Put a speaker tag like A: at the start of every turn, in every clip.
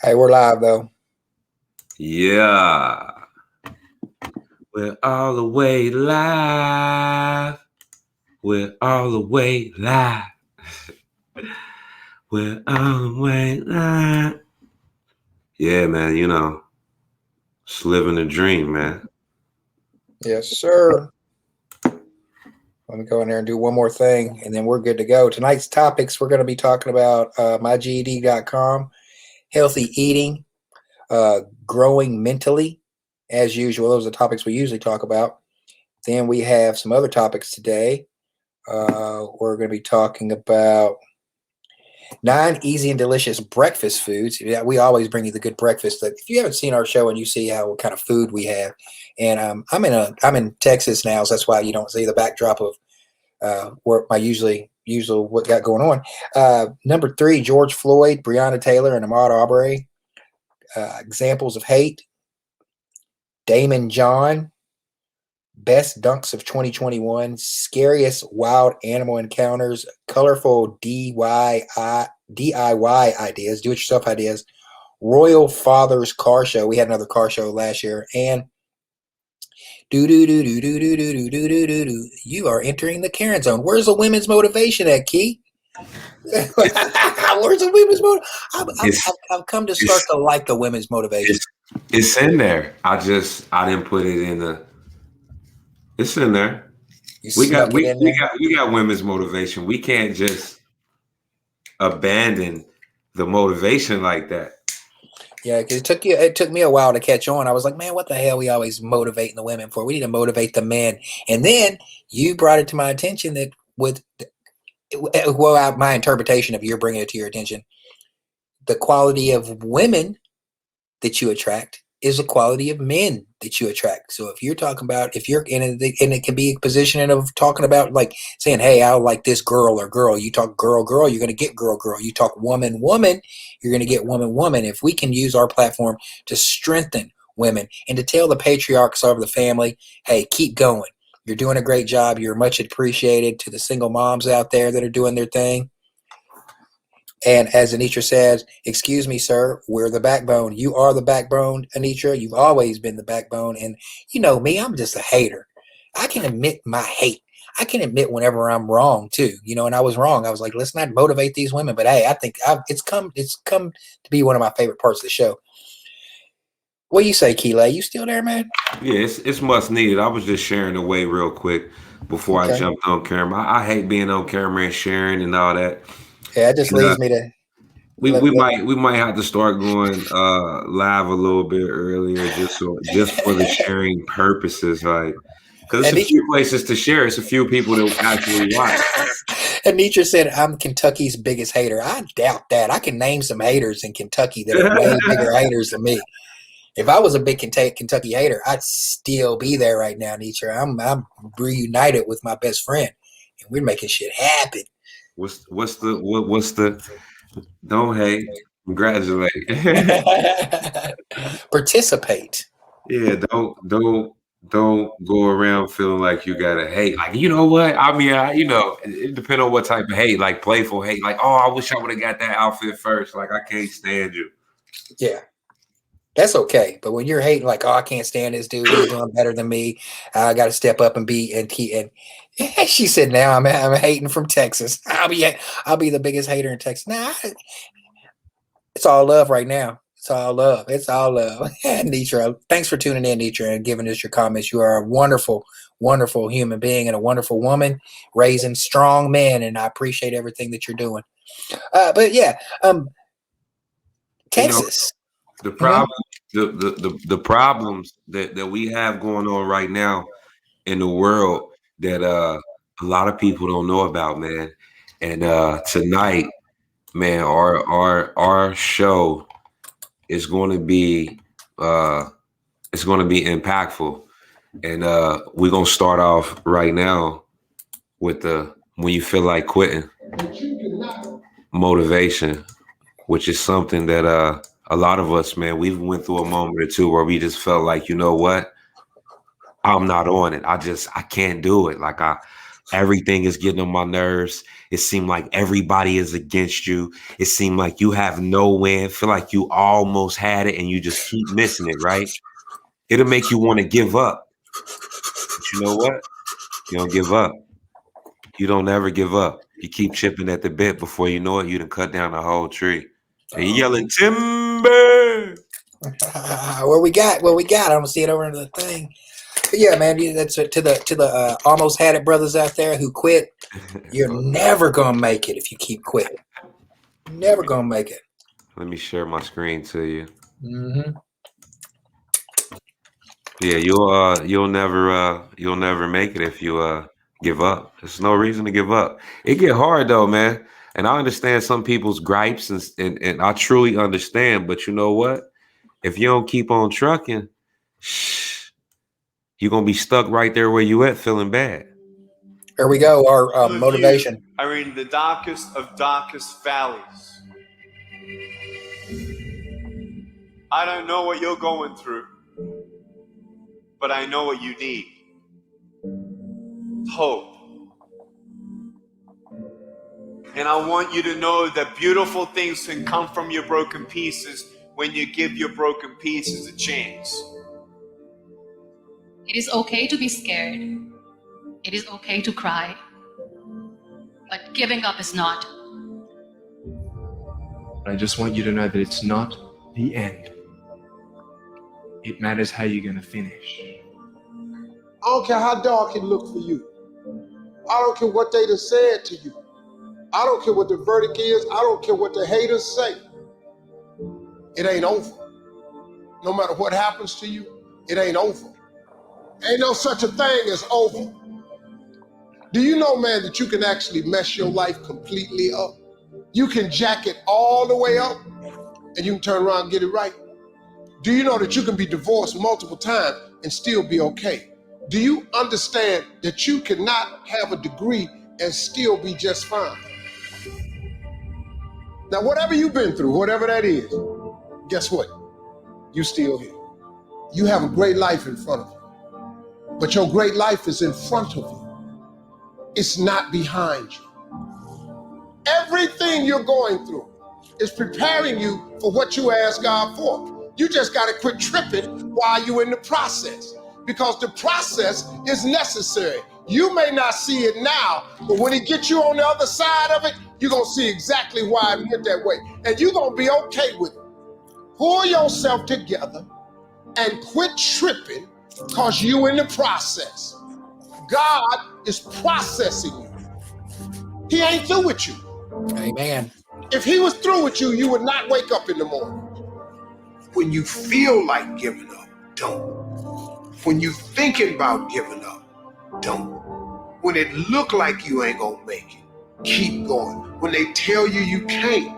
A: Hey, we're live though.
B: Yeah. We're all the way live. We're all the way live. We're all the way live. Yeah, man, you know, just living the dream, man.
A: Yes, sir. Let me go in there and do one more thing, and then we're good to go. Tonight's topics, we're going to be talking about myged.com, healthy eating, growing mentally, as usual. Those are the topics we usually talk about. Then we have some other topics today. We're going to be talking about 9 easy and delicious breakfast foods. Yeah, we always bring you the good breakfast. If you haven't seen our show and you see what kind of food we have, and I'm in Texas now, so that's why you don't see the backdrop of where my usual what got going on. Number 3, George Floyd, Breonna Taylor, and Ahmaud Aubrey. Examples of hate. Damon John, best dunks of 2021, scariest wild animal encounters, colorful DIY ideas, do-it-yourself ideas, Royal Father's Car Show. We had another car show last year, and you are entering the Karen zone. Where's the women's motivation at, Key? Where's the women's motivation? I've come to start to like the women's motivation.
B: It's in there. I didn't put it in the. It's in there. We got women's motivation. We can't just abandon the motivation like that.
A: Yeah, because it took me a while to catch on. I was like, man, what the hell we always motivating the women for? We need to motivate the men. And then you brought it to my attention that my interpretation of you're bringing it to your attention, the quality of women that you attract is the quality of men that you attract. So if you're talking about, if you're in and it can be a position of talking about like saying, hey, I like this girl or girl. You talk girl, you're going to get girl. You talk woman, you're going to get woman. If we can use our platform to strengthen women and to tell the patriarchs of the family, hey, keep going. You're doing a great job. You're much appreciated. To the single moms out there that are doing their thing. And as Anitra says, excuse me, sir, we're the backbone. You are the backbone, Anitra. You've always been the backbone. And you know me, I'm just a hater. I can admit my hate. I can admit whenever I'm wrong too. You know, and I was wrong. I was like, let's not motivate these women. But hey, I think it's come to be one of my favorite parts of the show. What do you say, Keelay? You still there, man?
B: Yeah, it's much needed. I was just sharing away real quick before I jumped on camera. I hate being on camera and sharing and all that.
A: Yeah, it just leads me to.
B: We might have to start going live a little bit earlier just for the sharing purposes, like because it's a few places to share. It's a few people that actually watch.
A: Anitra said, "I'm Kentucky's biggest hater." I doubt that. I can name some haters in Kentucky that are way bigger haters than me. If I was a big Kentucky hater, I'd still be there right now, Anitra. I'm reunited with my best friend, and we're making shit happen.
B: What's the don't hate, congratulate.
A: Participate.
B: Yeah, don't go around feeling like you gotta hate. Like, you know what? I mean, it depends on what type of hate, like playful hate. Like, oh, I wish I would have got that outfit first. Like, I can't stand you.
A: Yeah. That's okay. But when you're hating, like, oh, I can't stand this dude. He's doing better than me. I got to step up and be. And she said, now I'm hating from Texas. I'll be the biggest hater in Texas. Nah, it's all love right now. It's all love. Nitra, thanks for tuning in, Nitra, and giving us your comments. You are a wonderful, wonderful human being and a wonderful woman, raising strong men, and I appreciate everything that you're doing. But yeah, Texas.
B: The problem, the problems that we have going on right now in the world that a lot of people don't know about, man. And tonight, man, our show is going to be impactful, and we're gonna start off right now with the when you feel like quitting motivation, which is something that a lot of us, man, we've went through a moment or two where we just felt like, you know what, I'm not on it. I can't do it. Like Everything is getting on my nerves. It seemed like everybody is against you. It seemed like you have no win. Feel like you almost had it and you just keep missing it, right? It'll make you want to give up. But you know what? You don't give up. You don't ever give up. You keep chipping at the bit. Before you know it, you done cut down the whole tree. And you yelling, timber!
A: What we got? What we got? I'm gonna see it over into the thing. But yeah, man, that's to the almost had it brothers out there who quit. You're never gonna make it if you keep quitting. Never gonna make it.
B: Let me share my screen to you.
A: Mm-hmm.
B: Yeah, you'll never make it if you give up. There's no reason to give up. It get hard though, man. And I understand some people's gripes and I truly understand, but you know what? If you don't keep on trucking, you're gonna be stuck right there where you at feeling bad.
A: Here we go, our motivation.
C: You are in the darkest of darkest valleys. I don't know what you're going through, but I know what you need. Hope. And I want you to know that beautiful things can come from your broken pieces when you give your broken pieces a chance.
D: It is okay to be scared. It is okay to cry. But giving up is not.
E: I just want you to know that it's not the end. It matters how you're going to finish.
F: I don't care how dark it looks for you. I don't care what they done said to you. I don't care what the verdict is. I don't care what the haters say. It ain't over. No matter what happens to you, it ain't over. Ain't no such a thing as over. Do you know, man, that you can actually mess your life completely up? You can jack it all the way up and you can turn around and get it right. Do you know that you can be divorced multiple times and still be okay? Do you understand that you cannot have a degree and still be just fine? Now, whatever you've been through, whatever that is, guess what? You still here. You have a great life in front of you, but your great life is in front of you. It's not behind you. Everything you're going through is preparing you for what you ask God for. You just got to quit tripping while you're in the process, because the process is necessary. You may not see it now, but when it gets you on the other side of it, you're going to see exactly why it went that way. And you're going to be okay with it. Pull yourself together and quit tripping, because you in the process. God is processing you. He ain't through with you.
A: Amen.
F: If he was through with you, you would not wake up in the morning. When you feel like giving up, don't. When you thinking about giving up, don't. When it look like you ain't gonna make it, keep going. When they tell you you can't,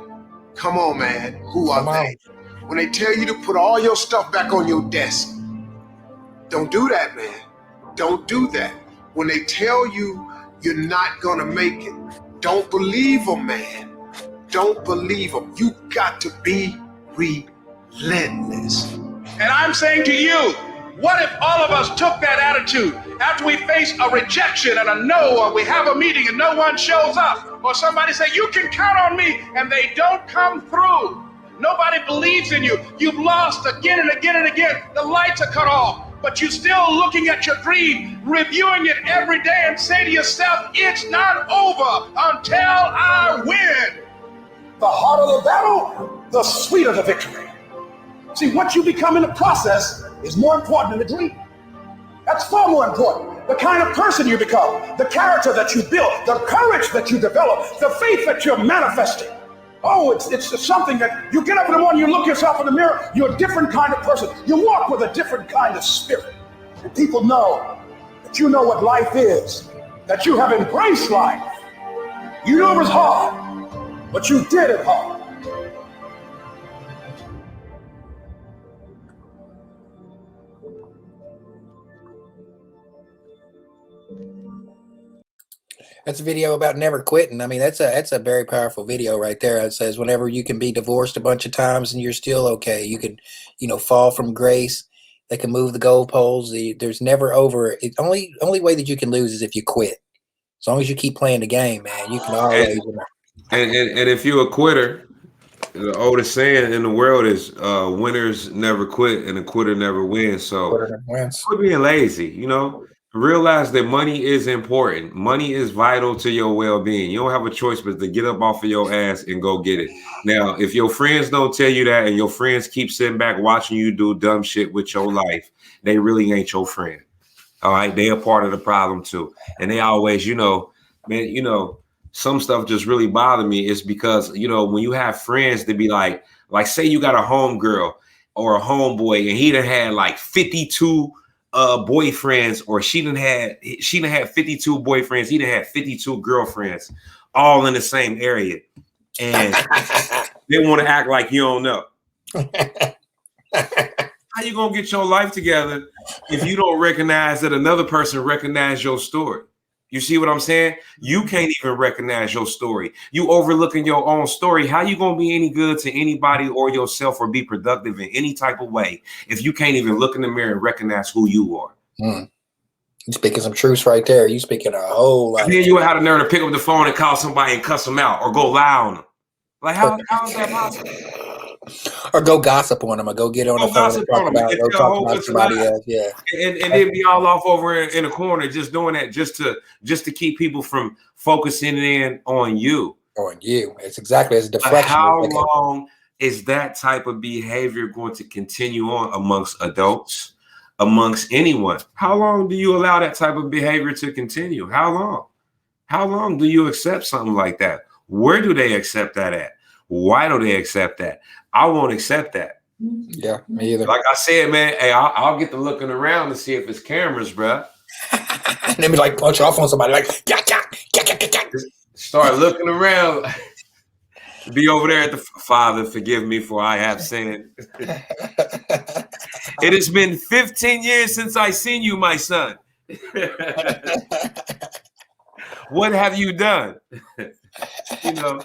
F: come on, man, who are they? When they tell you to put all your stuff back on your desk, don't do that, man. Don't do that. When they tell you you're not gonna make it, don't believe them, man. Don't believe them. You got to be relentless.
G: And I'm saying to you, what if all of us took that attitude after we face a rejection and a no, or we have a meeting and no one shows up, or somebody say, you can count on me, and they don't come through. Nobody believes in you. You've lost again and again and again. The lights are cut off, but you're still looking at your dream, reviewing it every day, and say to yourself, it's not over until I win.
H: The harder the battle, the sweeter the victory. See, what you become in the process is more important than the dream. That's far more important. The kind of person you become, the character that you build, the courage that you develop, the faith that you're manifesting. Oh, it's something that you get up in the morning, you look yourself in the mirror, you're a different kind of person. You walk with a different kind of spirit. And people know that you know what life is, that you have embraced life. You knew it was hard, but you did it hard.
A: That's a video about never quitting. I mean, that's a very powerful video right there. It says whenever you can be divorced a bunch of times and you're still okay. You can, fall from grace. They can move the goalposts. There's never over. It's only way that you can lose is if you quit. As long as you keep playing the game, man, you can always.
B: And if you're a quitter, the oldest saying in the world is winners never quit and a quitter never wins. So quit being lazy, you know. Realize that money is important. Money is vital to your well-being. You don't have a choice but to get up off of your ass and go get it. Now, if your friends don't tell you that and your friends keep sitting back watching you do dumb shit with your life, they really ain't your friend. All right. They are part of the problem too. And they always, you know, man, you know, some stuff just really bother me is because, you know, when you have friends to be like say you got a homegirl or a homeboy and he done had like 52 boyfriends, or she done had 52 boyfriends, he done had 52 girlfriends, all in the same area. And they want to act like you don't know. How you gonna get your life together if you don't recognize that another person recognized your story? You see what I'm saying? You can't even recognize your story. You overlooking your own story. How you gonna be any good to anybody or yourself or be productive in any type of way if you can't even look in the mirror and recognize who you are?
A: You speaking some truths right there. You speaking a whole lot.
B: And then you had a nerve to pick up the phone and call somebody and cuss them out or go lie on them. Like how is that possible?
A: Or go gossip on them, or go get on the phone and talk about somebody else. Yeah,
B: and then be all off over in a corner, just doing that just to keep people from focusing in on you.
A: On you, it's exactly as a deflection.
B: But how long is that type of behavior going to continue on amongst adults, amongst anyone? How long do you allow that type of behavior to continue? How long? How long do you accept something like that? Where do they accept that at? Why do they accept that? I won't accept that.
A: Yeah, me either.
B: Like I said, man, hey, I'll get to looking around to see if it's cameras, bro.
A: And then be like punch off on somebody, like
B: start looking around. Be over there at the Father, forgive me for I have sinned. It has been 15 years since I seen you, my son. What have you done? You know,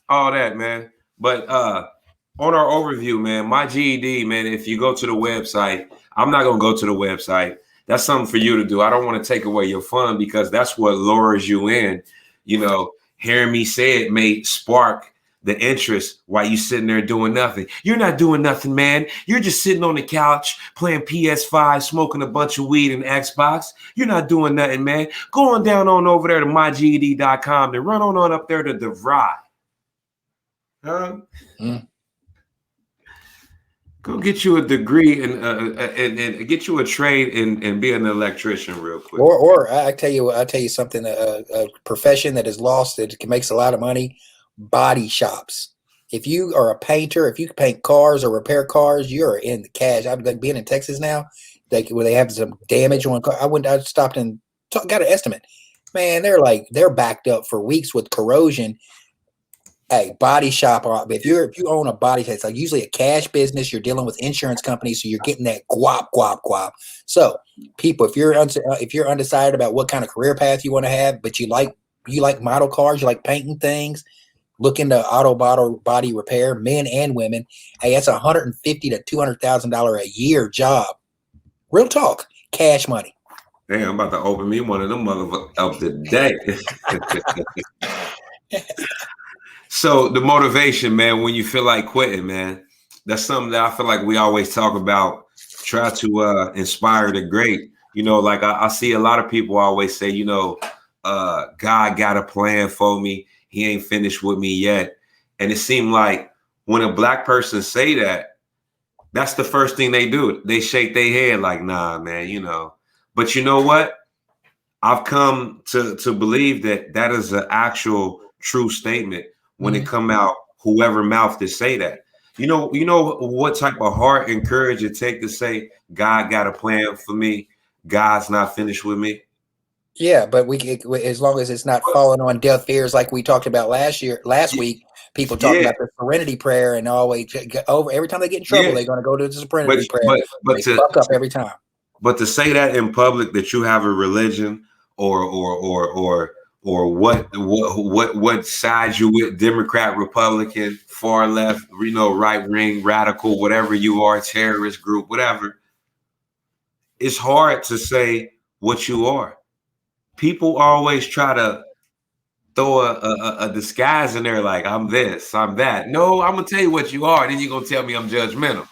B: all that, man. But on our overview, man, my GED, man, if you go to the website, I'm not going to go to the website. That's something for you to do. I don't want to take away your fun because that's what lures you in. You know, hearing me say it may spark the interest while you sitting there doing nothing. You're not doing nothing, man. You're just sitting on the couch playing PS5, smoking a bunch of weed and Xbox. You're not doing nothing, man. Go on down on over there to myged.com and run on up there to DeVry. Huh? Go get you a degree and get you a trade and be an electrician real quick.
A: Or I tell you something. A profession that is lost that makes a lot of money. Body shops. If you are a painter, if you paint cars or repair cars, you're in the cash. I'm like being in Texas now, where they have some damage on car. I stopped and got an estimate. Man, they're backed up for weeks with corrosion. Hey, body shop. If you own a body shop, it's like usually a cash business. You're dealing with insurance companies, so you're getting that guap. So, people, if you're undecided about what kind of career path you want to have, but you like model cars, you like painting things, look into auto body repair, men and women. Hey, that's $150,000 to $200,000 a year job. Real talk, cash money.
B: Damn, I'm about to open me one of them motherfuckers up today. So the motivation, man, when you feel like quitting, man, that's something that I feel like we always talk about. Try to inspire the great. You know, like I see a lot of people always say, you know, God got a plan for me. He ain't finished with me yet. And it seemed like when a black person say that, that's the first thing they do. They shake their head like, nah, man, you know. But you know what? I've come to believe that is an actual true statement when it come out, whoever mouth to say that. You know what type of heart and courage it take to say, God got a plan for me. God's not finished with me.
A: Yeah, but as long as it's not falling on deaf ears like we talked about last week, people talk about the serenity prayer and always every time they get in trouble, they're going to go to the serenity prayer. But they fuck up every time.
B: But to say that in public that you have a religion or what side you with, Democrat, Republican, far left, you know, right wing, radical, whatever you are, terrorist group, whatever. It's hard to say what you are. people always try to throw a disguise in there like I'm this, I'm that. No, I'm gonna tell you what you are, and then you're gonna tell me I'm judgmental.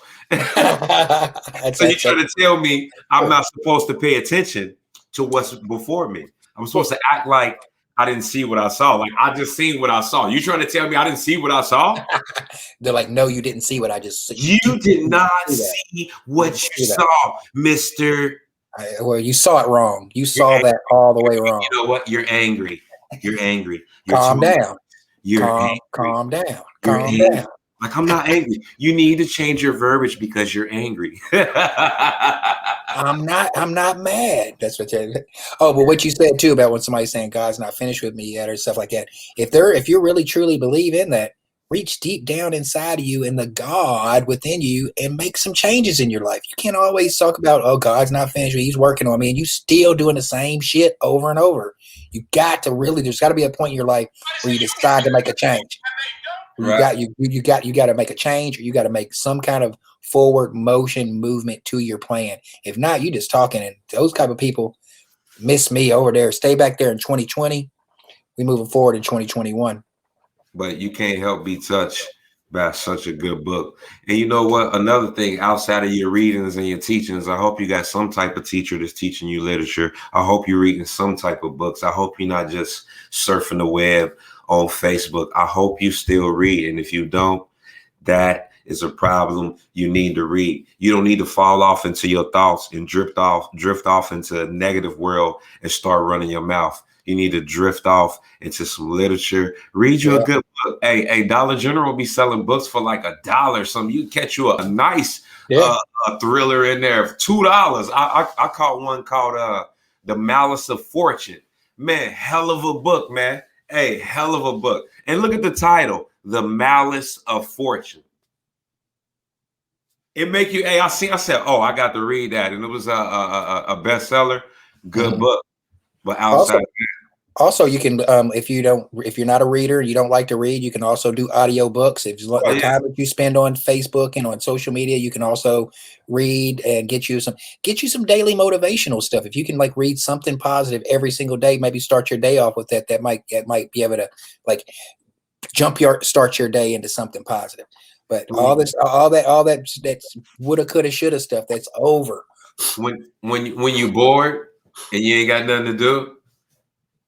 B: So you're trying to tell me I'm not supposed to pay attention to what's before me. I'm supposed to act like I didn't see what I saw. Like I just seen what I saw. You trying to tell me I didn't see what I saw?
A: They're like, no, you didn't see what I just saw.
B: You did not see what you saw, Mister.
A: Well, you saw it wrong. You saw that all the way wrong.
B: You know what? You're angry. You're angry.
A: Calm down.
B: You're angry.
A: Calm down.
B: You're
A: Calm
B: angry.
A: down.
B: Like, I'm not angry. You need to change your verbiage because you're angry.
A: I'm not mad. That's what you're. Oh, but what you said too about when somebody's saying God's not finished with me yet or stuff like that. If you really truly believe in that, reach deep down inside of you in the God within you and make some changes in your life. You can't always talk about, oh, God's not finished. He's working on me. And you still doing the same shit over and over. You got to really, there's got to be a point in your life where you decide to make a change.
B: Right.
A: You got to make a change, or you got to make some kind of forward motion movement to your plan. If not, you just talking, and those type of people miss me over there. Stay back there in 2020. We moving forward in 2021.
B: But you can't help be touched by such a good book. And you know what? Another thing, outside of your readings and your teachings, I hope you got some type of teacher that's teaching you literature. I hope you're reading some type of books. I hope you're not just surfing the web on Facebook. I hope you still read. And if you don't, that is a problem. You need to read. You don't need to fall off into your thoughts and drift off into a negative world and start running your mouth. You need to drift off into some literature. Read you a good book. Hey, Dollar General will be selling books for like $1 something. You catch you a nice a thriller in there of $2. I caught one called The Malice of Fortune. Man, hell of a book, man. Hey, hell of a book. And look at the title, The Malice of Fortune. It make you, I said, oh, I got to read that. And it was a bestseller. Good book. But outside
A: also, you can, if you're not a reader, you don't like to read, you can also do audio books. If the time that you spend on Facebook and on social media, you can also read and get you some daily motivational stuff. If you can like read something positive every single day, maybe start your day off with that. That might be able to like start your day into something positive. But all that woulda, coulda, shoulda stuff, that's over.
B: When you're bored and you ain't got nothing to do,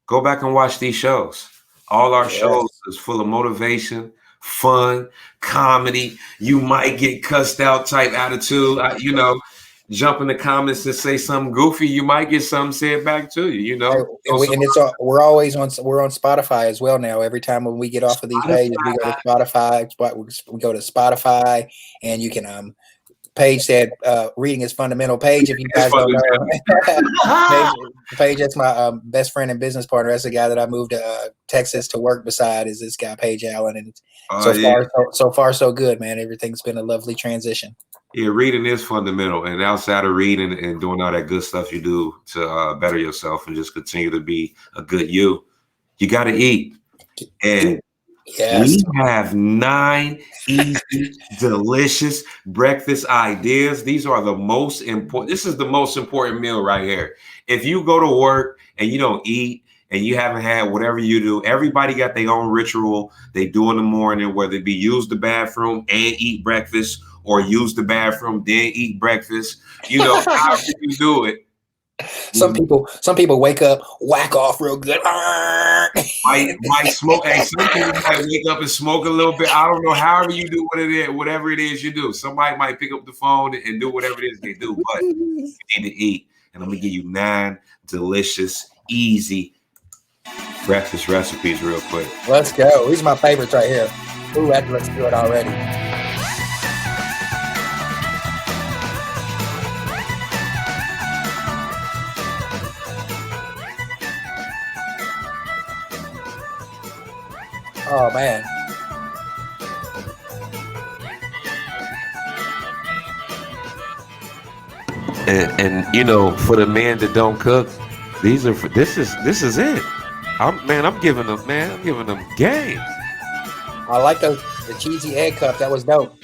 B: go back and watch these shows. All our shows is full of motivation, fun, comedy. You might get cussed out type attitude. Jump in the comments and say something goofy. You might get something said back to you.
A: We're always on Spotify as well now. Every time when we get off of these pages, we go to Spotify. We go to Spotify, and you can page said reading is fundamental. Page, if you guys don't know, Page, that's my best friend and business partner. That's the guy that I moved to Texas to work beside. Is this guy Page Allen? And so far so good, man. Everything's been a lovely transition.
B: Yeah, reading is fundamental, and outside of reading and doing all that good stuff you do to better yourself and just continue to be a good you got to eat. And we have 9 easy, delicious breakfast ideas. These are the most important. This is the most important meal right here. If you go to work and you don't eat and you haven't had whatever you do, everybody got their own ritual they do in the morning, whether it be use the bathroom and eat breakfast or use the bathroom, then eat breakfast. How do you do it?
A: Some people wake up, whack off real good.
B: Might smoke. Hey, some people might wake up and smoke a little bit. I don't know. However you do whatever it is you do. Somebody might pick up the phone and do whatever it is they do. But you need to eat. And I'm gonna give you 9 delicious, easy breakfast recipes real quick.
A: Let's go. These are my favorites right here. Ooh, let's do it already. Oh man.
B: And for the men that don't cook, this is it. I'm giving them game.
A: I like the cheesy egg cup. That was dope.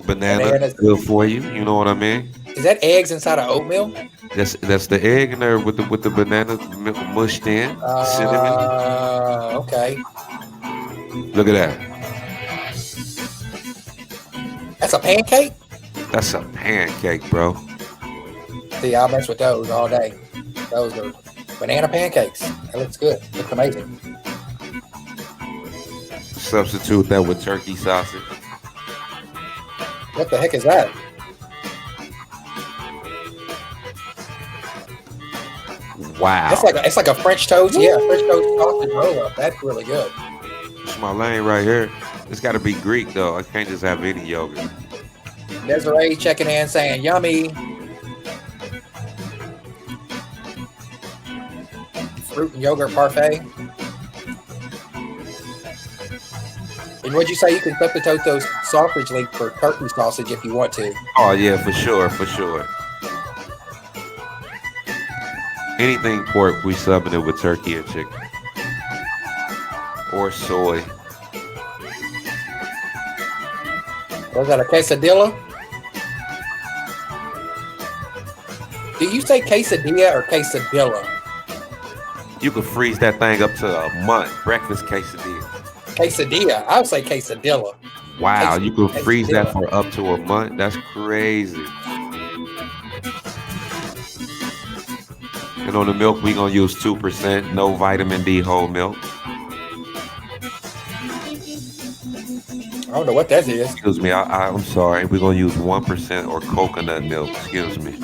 B: Banana good for you. You know what I mean?
A: Is that eggs inside of oatmeal?
B: That's the egg in there with the banana mushed in, cinnamon.
A: Okay.
B: Look at that.
A: That's a pancake?
B: That's a pancake, bro.
A: See, I'll mess with those all day. Those are banana pancakes. That looks good. Looks amazing.
B: Substitute that with turkey sausage.
A: What the heck is that?
B: Wow.
A: It's like a French toast. Yeah, French toast sausage roll up. That's really good.
B: It's my lane right here. It's got to be Greek though. I can't just have any yogurt.
A: Desiree checking in saying yummy. Fruit and yogurt parfait. And what'd you say? You can substitute those sausage links for turkey sausage if you want to.
B: Oh yeah, for sure. Anything pork, we subbing it with turkey and chicken. Or soy.
A: Was that a quesadilla? Do you say quesadilla or quesadilla?
B: You can freeze that thing up to a month. Breakfast quesadilla.
A: Quesadilla. I would say quesadilla.
B: Wow, you can freeze that
A: quesadilla.
B: for up to a month. That's crazy. And on the milk, we gonna use 2%, no vitamin D whole milk.
A: I don't know what that is.
B: Excuse me, I'm sorry. We're gonna use 1% or coconut milk. Excuse me.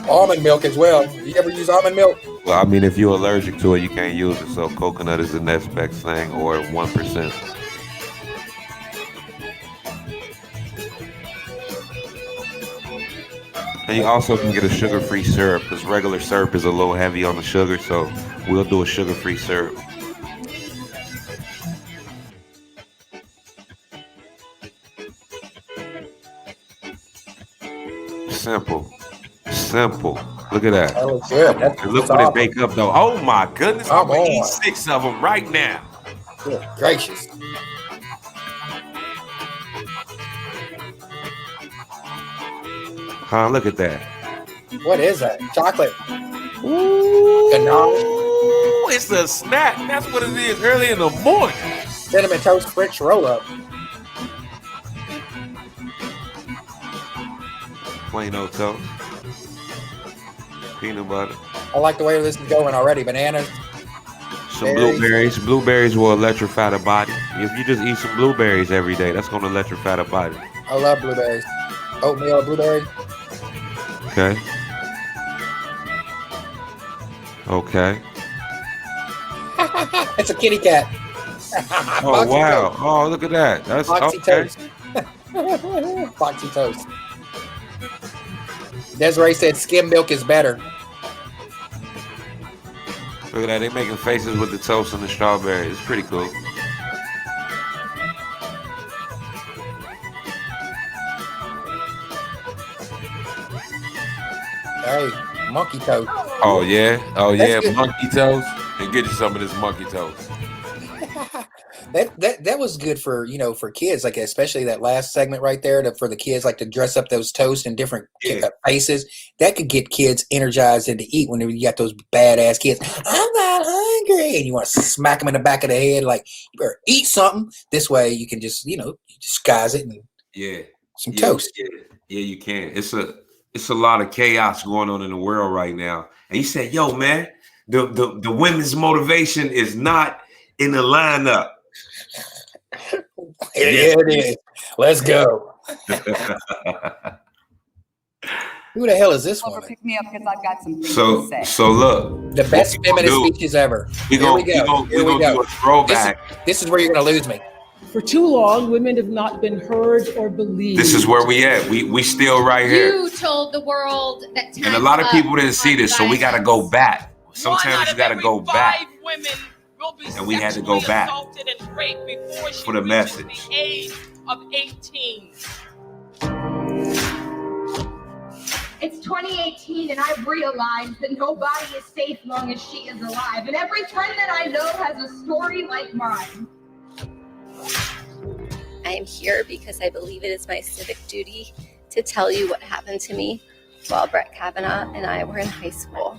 A: Almond milk as well. You ever use almond milk?
B: Well, I mean, if you're allergic to it, you can't use it. So coconut is the next best thing, or 1%. And you also can get a sugar-free syrup because regular syrup is a little heavy on the sugar. So we'll do a sugar-free syrup. Simple. Look at that.
A: That looks good.
B: And look what it bake up though. Oh my goodness, I'm gonna eat 6 of them right now.
A: Good gracious.
B: Huh, look at that.
A: What is that? Chocolate.
B: Ooh,
A: Ganache.
B: it's a snack. That's what it is early in the morning.
A: Cinnamon toast French roll up.
B: Plain old toast. Peanut butter.
A: I like the way this is going already. Bananas.
B: Some
A: Berries.
B: blueberries. Blueberries will electrify the body. If you just eat some blueberries every day, that's gonna electrify the body.
A: I love blueberries. Oatmeal blueberries.
B: Okay.
A: It's a kitty cat.
B: Oh wow. Oh, look at that. That's
A: Foxy
B: okay.
A: toast. Foxy toast. Desiree said skim milk is better.
B: Look at that. They making faces with the toast and the strawberries. It's pretty cool.
A: Hey, monkey toast.
B: Oh yeah.
A: That's good.
B: Monkey toast. And get you some of this monkey toast.
A: That was good for for kids, like especially that last segment right there for the kids, like to dress up those toasts in different faces. That could get kids energized and to eat whenever you got those badass kids. I'm not hungry, and you want to smack them in the back of the head like you better eat something. This way you can just disguise it and some toast.
B: Yeah, you can. It's a lot of chaos going on in the world right now. And you said, yo, man, the women's motivation is not in the lineup.
A: Yeah, it is. Let's go. Who the hell is this woman?
I: Pick me up because I've got some things
B: So
I: to say.
B: look,
A: The best feminist speeches ever.
B: We're gonna do a throwback.
A: This is where you're gonna lose me.
J: For too long, women have not been heard or believed.
B: This is where we at. We still right here.
D: You told the world that
B: And a lot of people didn't see this, so we got to go back. Sometimes you got to go back. And we had to go back for the message.
K: The age of 18.
L: It's 2018 and I've realized that nobody is safe long as she is alive. And every friend that I know has a story like mine.
M: I am here because I believe it is my civic duty to tell you what happened to me
I: while Brett Kavanaugh and I were in high school.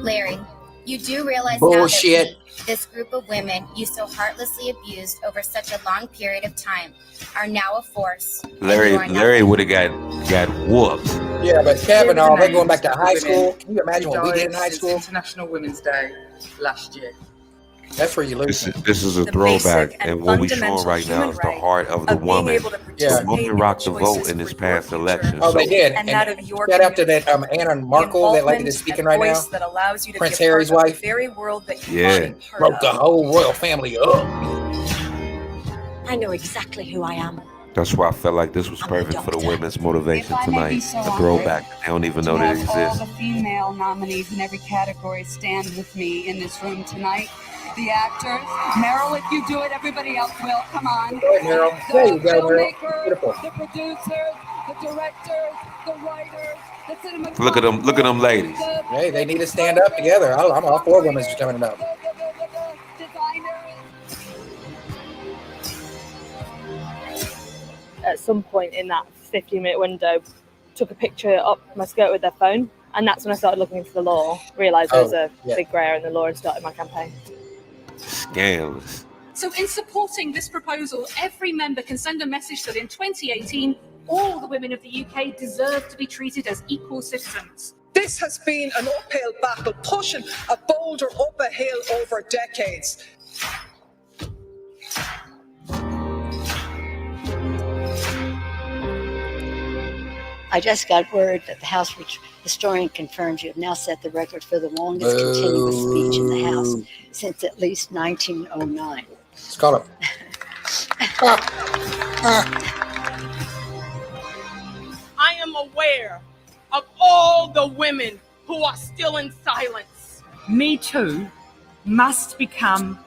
M: Larry, you do realize
A: Bullshit.
M: now that this group of women you so heartlessly abused over such a long period of time are now a force.
B: Larry would have got whooped.
A: Yeah, but Kavanaugh, they're going back to high school. Can you imagine what we did in high school?
N: International Women's Day last year.
A: That's where you lose.
B: This is a throwback, and what we're showing right now is the heart of the woman.
A: Yeah.
B: The woman rocked the vote in this past election.
A: Oh, they did.
N: And that of your
A: shout out to that Anna Markle, that lady that's speaking right now.
N: That allows you to
A: Prince
N: be a
A: Harry's
N: part of
A: wife.
N: the very world that you
B: Yeah.
N: want to be part
A: Broke the
N: of.
A: whole royal family up.
O: I know exactly who I am.
B: That's why I felt like this was perfect for the women's motivation tonight. A throwback. They don't even know that
P: have all
B: exists.
P: the female nominees in every category stand with me in this room tonight. The actors, Meryl, if you do it, everybody else will. Come on.
A: Go ahead, Meryl. There you go, Meryl. Beautiful.
P: The producers, the directors, the writers, the cinematographers.
B: Look at them ladies.
A: Hey, they need to stand up together. I'm all for women's coming up.
Q: At some point in that 15-minute window, took a picture up my skirt with their phone, and that's when I started looking into the law, realised there was a big grey area in the law, and started my campaign.
B: Scandalous.
K: So in supporting this proposal, every member can send a message that in 2018, all the women of the UK deserve to be treated as equal citizens.
R: This has been an uphill battle, pushing a boulder up a hill over decades.
O: I just got word that the House historian confirms you have now set the record for the longest continuous speech in the House since at least 1909.
A: Let's call it.
K: I am aware of all the women who are still in silence.
S: Me Too must become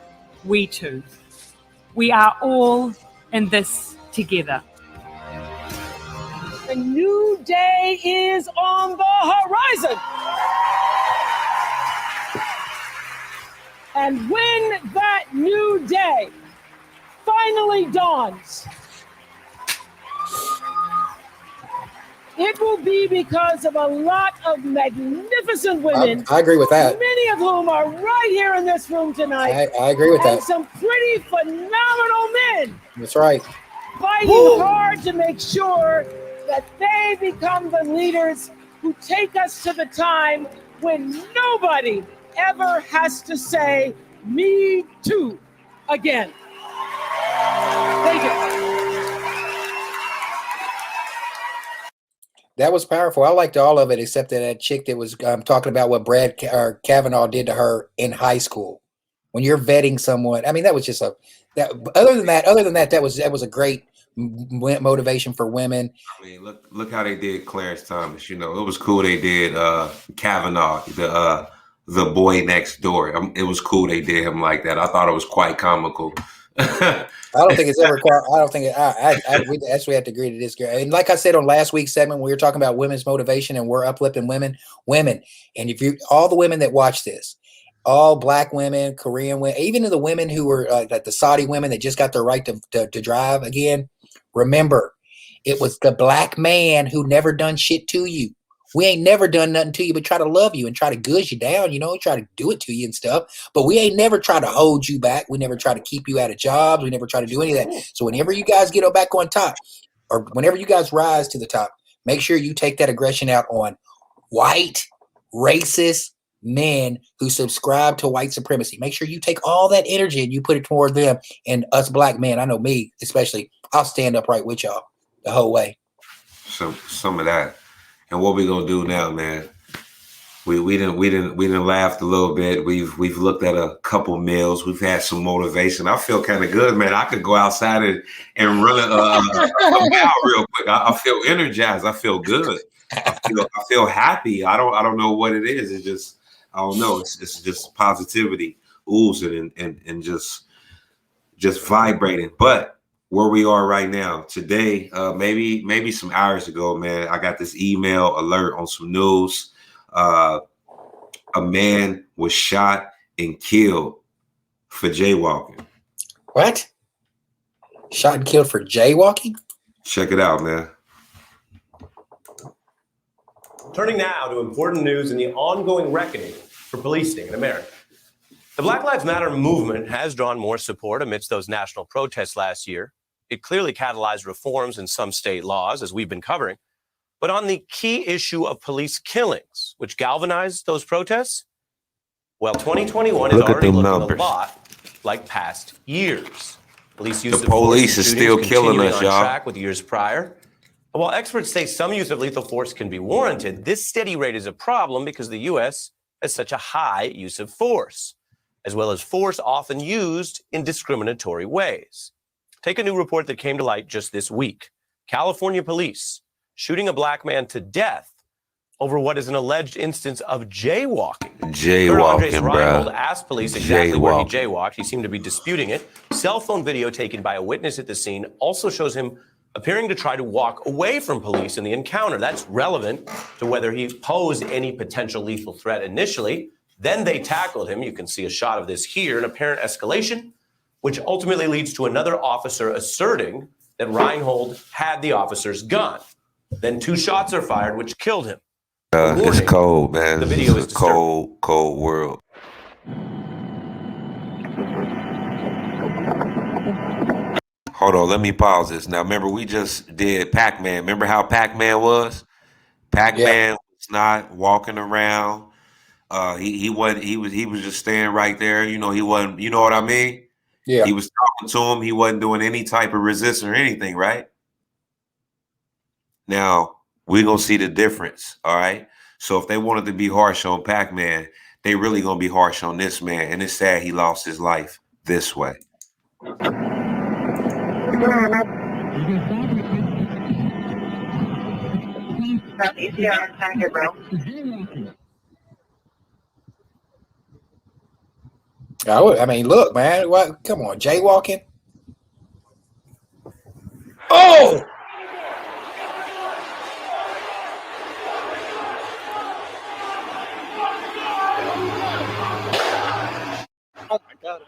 S: We Too. We are all in this together.
J: A new day is on the horizon. And when that new day finally dawns, it will be because of a lot of magnificent women.
A: I agree with that.
J: Many of whom are right here in this room tonight.
A: I agree with
J: and
A: that.
J: some pretty phenomenal men
A: That's right.
J: fighting hard to make sure that they become the leaders who take us to the time when nobody ever has to say, "Me too," again. Thank you.
A: That was powerful. I liked all of it except that chick that was talking about what Brad Kavanaugh did to her in high school. When you're vetting someone, I mean, that was just other than that, that was a great motivation for women.
B: I mean, look how they did Clarence Thomas. You know, it was cool. They did Kavanaugh, the boy next door. It was cool. They did him like that. I thought it was quite comical.
A: I don't think it's ever quite. I don't think we actually have to agree to disagree. And like I said on last week's segment, we were talking about women's motivation and we're uplifting women. And if you, all the women that watch this, all black women, Korean women, even the women who were like the Saudi women that just got their right to drive again, remember, it was the black man who never done shit to you. We ain't never done nothing to you but try to love you and try to goods you down, try to do it to you and stuff. But we ain't never try to hold you back. We never try to keep you out of jobs. We never try to do any of that. So whenever you guys get back on top, or whenever you guys rise to the top, make sure you take that aggression out on white, racist men who subscribe to white supremacy. Make sure you take all that energy and you put it toward them and us black men. I know me, especially, I'll stand up right with y'all the whole way.
B: Some of that. And what we gonna do now, man? We didn't laugh a little bit. We've looked at a couple meals. We've had some motivation. I feel kind of good, man. I could go outside and run a mile real quick. I feel energized. I feel good. I feel happy. I don't know what it is. It's just I don't know. It's just positivity oozing and just vibrating. But where we are right now today, maybe some hours ago, man, I got this email alert on some news. A man was shot and killed for jaywalking.
A: What? Shot and killed for jaywalking?
B: Check it out, man.
T: Turning now to important news in the ongoing reckoning for policing in America. The Black Lives Matter movement has drawn more support amidst those national protests last year. It clearly catalyzed reforms in some state laws, as we've been covering. But on the key issue of police killings, which galvanized those protests, well, 2021 is already looking a lot like past years. Police use
B: The police is still killing us,
T: on
B: y'all.
T: track with years prior. And while experts say some use of lethal force can be warranted, this steady rate is a problem because the U.S. has such a high use of force, as well as force often used in discriminatory ways. Take a new report that came to light just this week. California police shooting a black man to death over what is an alleged instance of jaywalking.
B: Jaywalking,
T: Reinhold
B: bro.
T: asked police exactly where he
B: Jaywalking.
T: jaywalked. He seemed to be disputing it. Cell phone video taken by a witness at the scene also shows him appearing to try to walk away from police in the encounter. That's relevant to whether he posed any potential lethal threat initially. Then they tackled him. You can see a shot of this here, an apparent escalation, which ultimately leads to another officer asserting that Reinhold had the officer's gun. Then 2 shots are fired, which killed him.
B: It's cold, man.
T: The video
B: It's
T: is
B: a cold, cold world. Hold on, let me pause this. Now, remember, we just did Pac-Man. Remember how Pac-Man was? Pac-Man was not walking around. He wasn't. He was just staying right there. You know, he wasn't. You know what I mean?
A: Yeah.
B: He was talking to him. He wasn't doing any type of resistance or anything, right? Now we're gonna see the difference. All right. So if they wanted to be harsh on Pac-Man, they really gonna be harsh on this man. And it's sad he lost his life this way.
A: I mean, look, man. What? Come on, jaywalking. Oh!
U: Oh my God.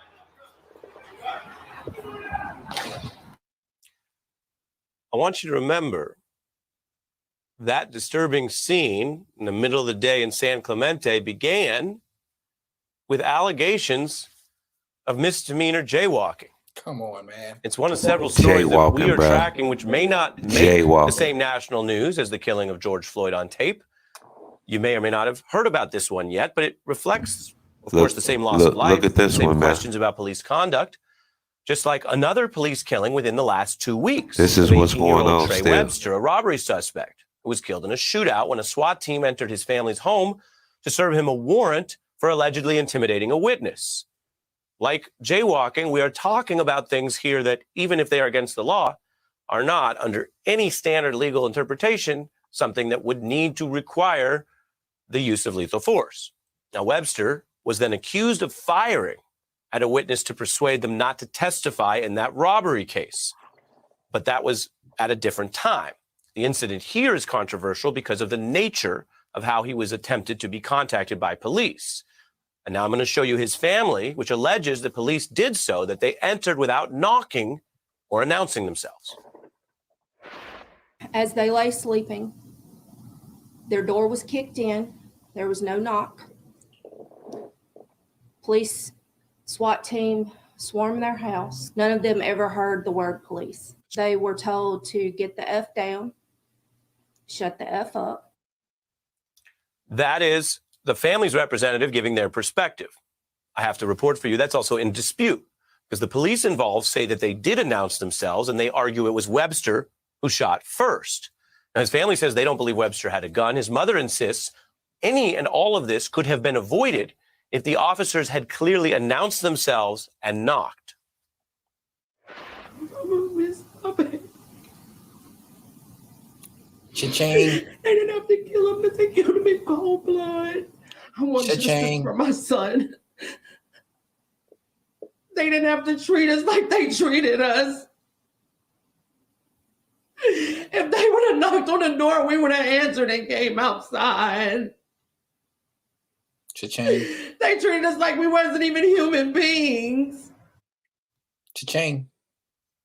T: I want you to remember that disturbing scene in the middle of the day in San Clemente began with allegations of misdemeanor jaywalking.
A: Come on, man.
T: It's one of several stories that we
B: Jaywalking,
T: are
B: bruh.
T: tracking, which may not make
B: Jaywalking.
T: the same national news as the killing of George Floyd on tape. You may or may not have heard about this one yet, but it reflects, of course, the same loss of life,
B: Look at this
T: the same
B: one, man.
T: questions about police conduct, just like another police killing within the last 2 weeks.
B: This is
T: of
B: what's going
T: 18-year-old
B: on
T: Trey
B: still.
T: Webster, a robbery suspect who was killed in a shootout when a SWAT team entered his family's home to serve him a warrant for allegedly intimidating a witness. Like jaywalking, we are talking about things here that, even if they are against the law, are not, under any standard legal interpretation, something that would need to require the use of lethal force. Now, Webster was then accused of firing at a witness to persuade them not to testify in that robbery case. But that was at a different time. The incident here is controversial because of the nature of how he was attempted to be contacted by police. And now I'm going to show you his family, which alleges the police did so, that they entered without knocking or announcing themselves.
V: As they lay sleeping, their door was kicked in. There was no knock. Police SWAT team swarmed their house. None of them ever heard the word police. They were told to get the F down, shut the F up.
T: That is the family's representative giving their perspective. I have to report for you that's also in dispute because the police involved say that they did announce themselves and they argue it was Webster who shot first. Now, his family says they don't believe Webster had a gun. His mother insists any and all of this could have been avoided if the officers had clearly announced themselves and knocked.
A: Cha-ching.
W: They didn't have to kill him, but they killed him in cold blood. I want justice
A: Cha-ching.
W: for my son. They didn't have to treat us like they treated us. If they would have knocked on the door, we would have answered and came outside.
A: Cha-ching.
W: They treated us like we wasn't even human beings.
A: Cha-ching.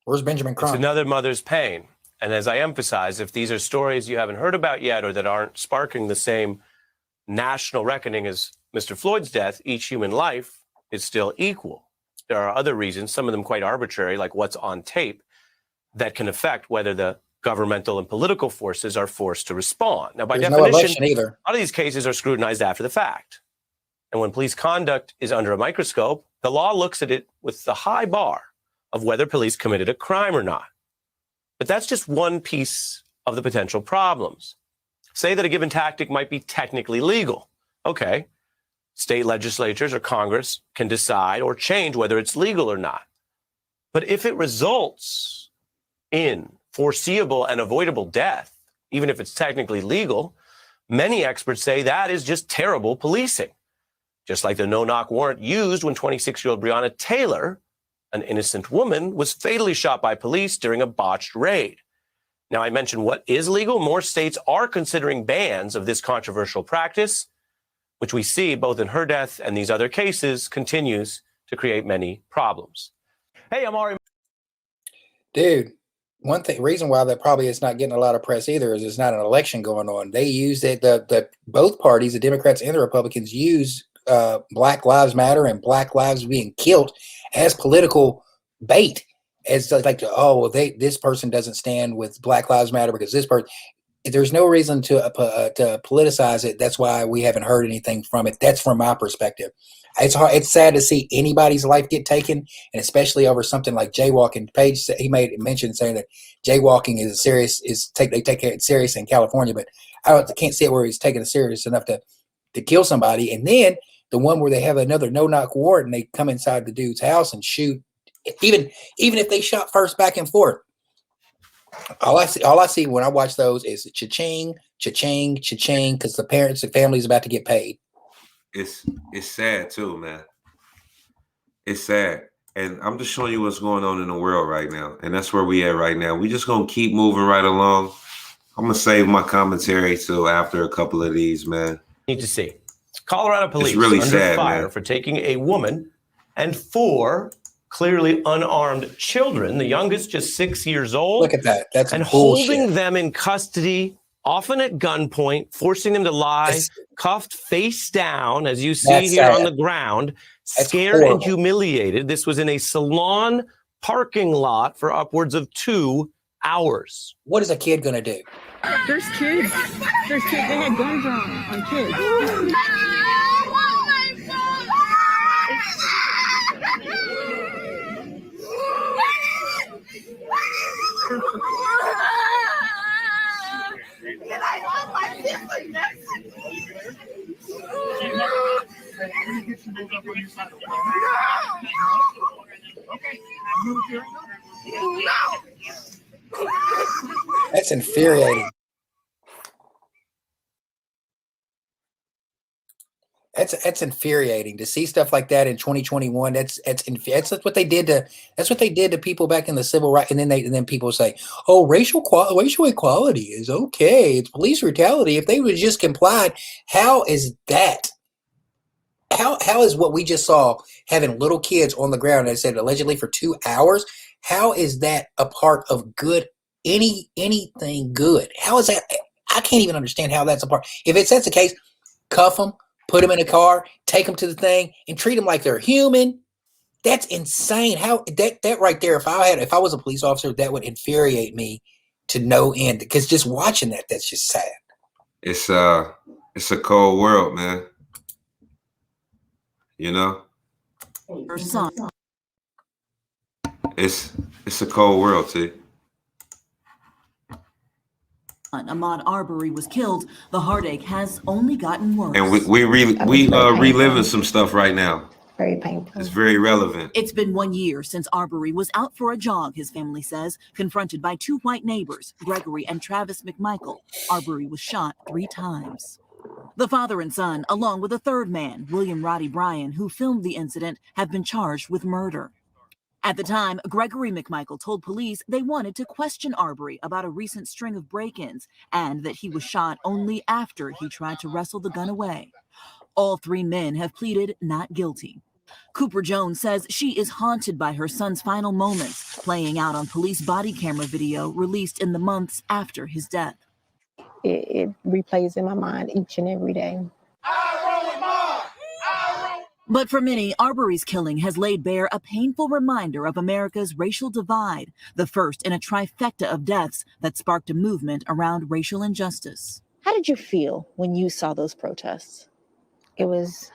A: Where's Benjamin Crump?
T: It's another mother's pain. And as I emphasize, if these are stories you haven't heard about yet or that aren't sparking the same national reckoning as Mr. Floyd's death, each human life is still equal. There are other reasons, some of them quite arbitrary, like what's on tape, that can affect whether the governmental and political forces are forced to respond. Now, by
A: There's no
T: definition,
A: election either.
T: a lot of these cases are scrutinized after the fact. And when police conduct is under a microscope, the law looks at it with the high bar of whether police committed a crime or not. But that's just one piece of the potential problems. Say that a given tactic might be technically legal. Okay, state legislatures or Congress can decide or change whether it's legal or not. But if it results in foreseeable and avoidable death, even if it's technically legal, many experts say that is just terrible policing. Just like the no-knock warrant used when 26-year-old Breonna Taylor, an innocent woman, was fatally shot by police during a botched raid. Now, I mentioned what is legal. More states are considering bans of this controversial practice, which we see both in her death and these other cases continues to create many problems. Hey, I'm Aubrey.
A: Dude, one thing, reason why that probably is not getting a lot of press either is there's not an election going on. They use it, both parties, the Democrats and the Republicans, use Black Lives Matter and Black lives being killed as political bait. As like, oh, well, this person doesn't stand with Black Lives Matter because this person. There's no reason to politicize it. That's why we haven't heard anything from it. That's from my perspective. It's hard. It's sad to see anybody's life get taken, and especially over something like jaywalking. Page, he made a mention saying that jaywalking is serious. They take it serious in California, but I can't see it where he's taking it serious enough to kill somebody. And then the one where they have another no-knock warrant and they come inside the dude's house and shoot. Even if they shot first back and forth. All I see when I watch those is cha-ching, cha-ching, cha-ching, because the family's about to get paid.
B: It's sad too, man. It's sad. And I'm just showing you what's going on in the world right now. And that's where we at right now. We just gonna keep moving right along. I'm gonna save my commentary till after a couple of these, man.
T: Need to see. Colorado police
B: it's really
T: under
B: sad,
T: fire
B: man.
T: for taking a woman and 4 clearly unarmed children, the youngest just 6 years old.
A: Look at that. That's
T: and
A: bullshit.
T: holding them in custody, often at gunpoint, forcing them to lie, cuffed face down, as you see here on the ground, scared and humiliated. This was in a salon parking lot for upwards of 2 hours.
A: What is a kid going to do?
C: There's kids. There's kids. They had guns on kids.
E: Can I hold my sibling next to me?
A: That's infuriating. That's infuriating to see stuff like that in 2021. That's what they did to people back in the civil rights. And then people say, "Oh, racial equality is okay. It's police brutality." If they would have just complied, how is that? How is what we just saw, having little kids on the ground, as I said, allegedly for 2 hours? How is that a part of good? Anything good? How is that? I can't even understand how that's a part. If that's the case, cuff them. Put them in a car, take them to the thing, and treat them like they're human. That's insane. How that right there? If I was a police officer, that would infuriate me to no end. Because just watching that's just sad.
B: It's a cold world, man. You know, it's a cold world, too.
F: Ahmaud Aubrey was killed. The heartache has only gotten worse.
B: And we reliving some stuff right now.
X: Very painful.
B: It's very relevant.
F: It's been 1 year since Aubrey was out for a jog, his family says, confronted by 2 white neighbors, Gregory and Travis McMichael. Aubrey was shot 3 times. The father and son, along with a third man, William Roddy Bryan, who filmed the incident, have been charged with murder. At the time, Gregory McMichael told police they wanted to question Aubrey about a recent string of break-ins and that he was shot only after he tried to wrestle the gun away. All 3 men have pleaded not guilty. Cooper Jones says she is haunted by her son's final moments, playing out on police body camera video released in the months after his death.
D: It replays in my mind each and every day.
F: But for many, Aubrey's killing has laid bare a painful reminder of America's racial divide, the first in a trifecta of deaths that sparked a movement around racial injustice.
D: How did you feel when you saw those protests? It was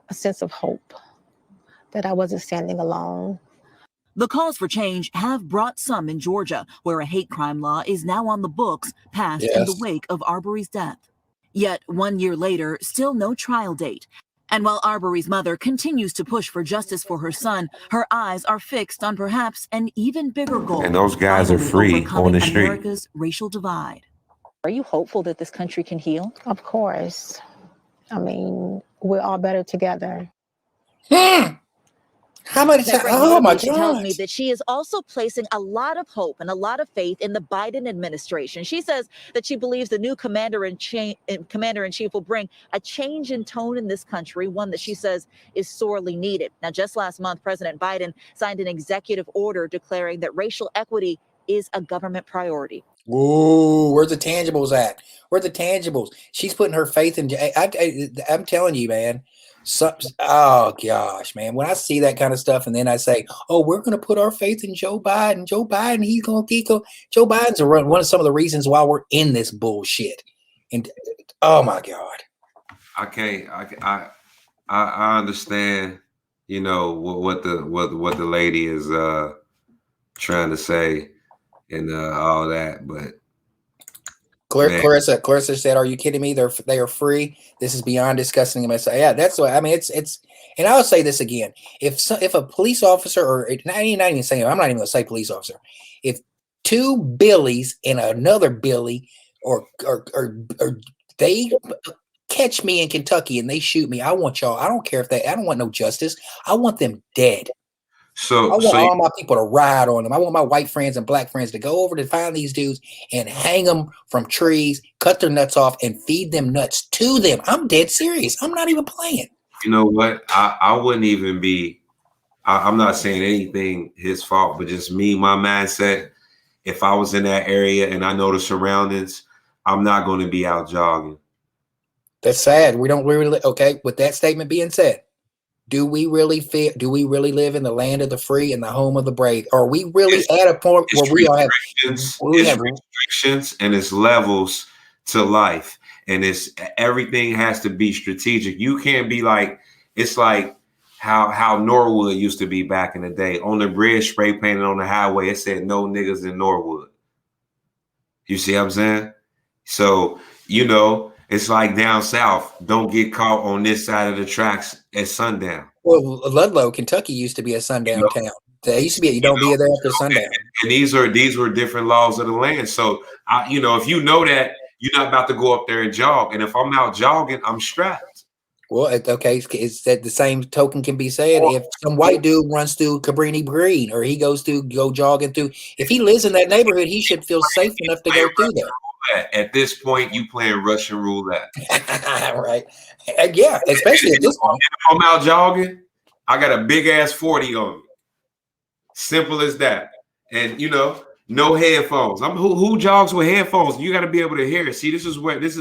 D: a sense of hope that I wasn't standing alone.
F: The calls for change have brought some in Georgia, where a hate crime law is now on the books, passed in the wake of Aubrey's death. Yet 1 year later, still no trial date. And while Aubrey's mother continues to push for justice for her son, her eyes are fixed on perhaps an even bigger goal.
B: And those guys are free on the street.
F: America's racial divide.
D: Are you hopeful that this country can heal? Of course. I mean, we're all better together.
A: How many times? Oh my God.
G: She tells me that she is also placing a lot of hope and a lot of faith in the Biden administration. She says that she believes the new commander-in-chief will bring a change in tone in this country, one that she says is sorely needed. Now, just last month, President Biden signed an executive order declaring that racial equity is a government priority.
A: Whoa, where's the tangibles at? Where are the tangibles? She's putting her faith in. I'm telling you, man. Oh gosh, man. When I see that kind of stuff, and then I say, "Oh, we're going to put our faith in Joe Biden. Joe Biden, he's going to go." Joe Biden's one of some of the reasons why we're in this bullshit. And oh my God,
B: I understand. You know what the lady is trying to say and all that, but.
A: Clarissa said, "Are you kidding me? They are free. This is beyond disgusting." And I say, "Yeah, that's what I mean." It's. And I'll say this again: if a police officer, or I'm not even saying, I'm not even going to say police officer, if two Billies and another Billy, or they catch me in Kentucky and they shoot me, I want y'all. I don't care if I don't want no justice. I want them dead. I want all my people to ride on them. I want my white friends and black friends to go over to find these dudes and hang them from trees, cut their nuts off, and feed them nuts to them. I'm dead serious. I'm not even playing.
B: You know what? I wouldn't even be. I'm not saying anything his fault, but just me, my mindset. If I was in that area and I know the surroundings, I'm not going to be out jogging.
A: That's sad. We don't really. Okay. With that statement being said, do we really live in the land of the free and the home of the brave? Are we really at a point where we have
B: restrictions and it's levels to life, and everything has to be strategic. You can't be like, it's like how Norwood used to be back in the day. On the bridge, spray painted on the highway, it said "No niggas in Norwood." You see what I'm saying? So, you know, it's like down south, don't get caught on this side of the tracks at sundown.
A: Well, Ludlow, Kentucky used to be a sundown town. They used to be, you don't be there after sundown.
B: And these were different laws of the land. So, if you know that, you're not about to go up there and jog. And if I'm out jogging, I'm strapped.
A: Well, okay, it's that the same token can be said if some white dude runs through Cabrini Green, or he go jogging through. If he lives in that neighborhood, he should feel safe enough to go through there.
B: At this point, you playing Russian roulette.
A: Right. Yeah, especially at this point.
B: If I'm out jogging, I got a big ass 40 on me. Simple as that. And no headphones. Who jogs with headphones? You got to be able to hear it. See, this is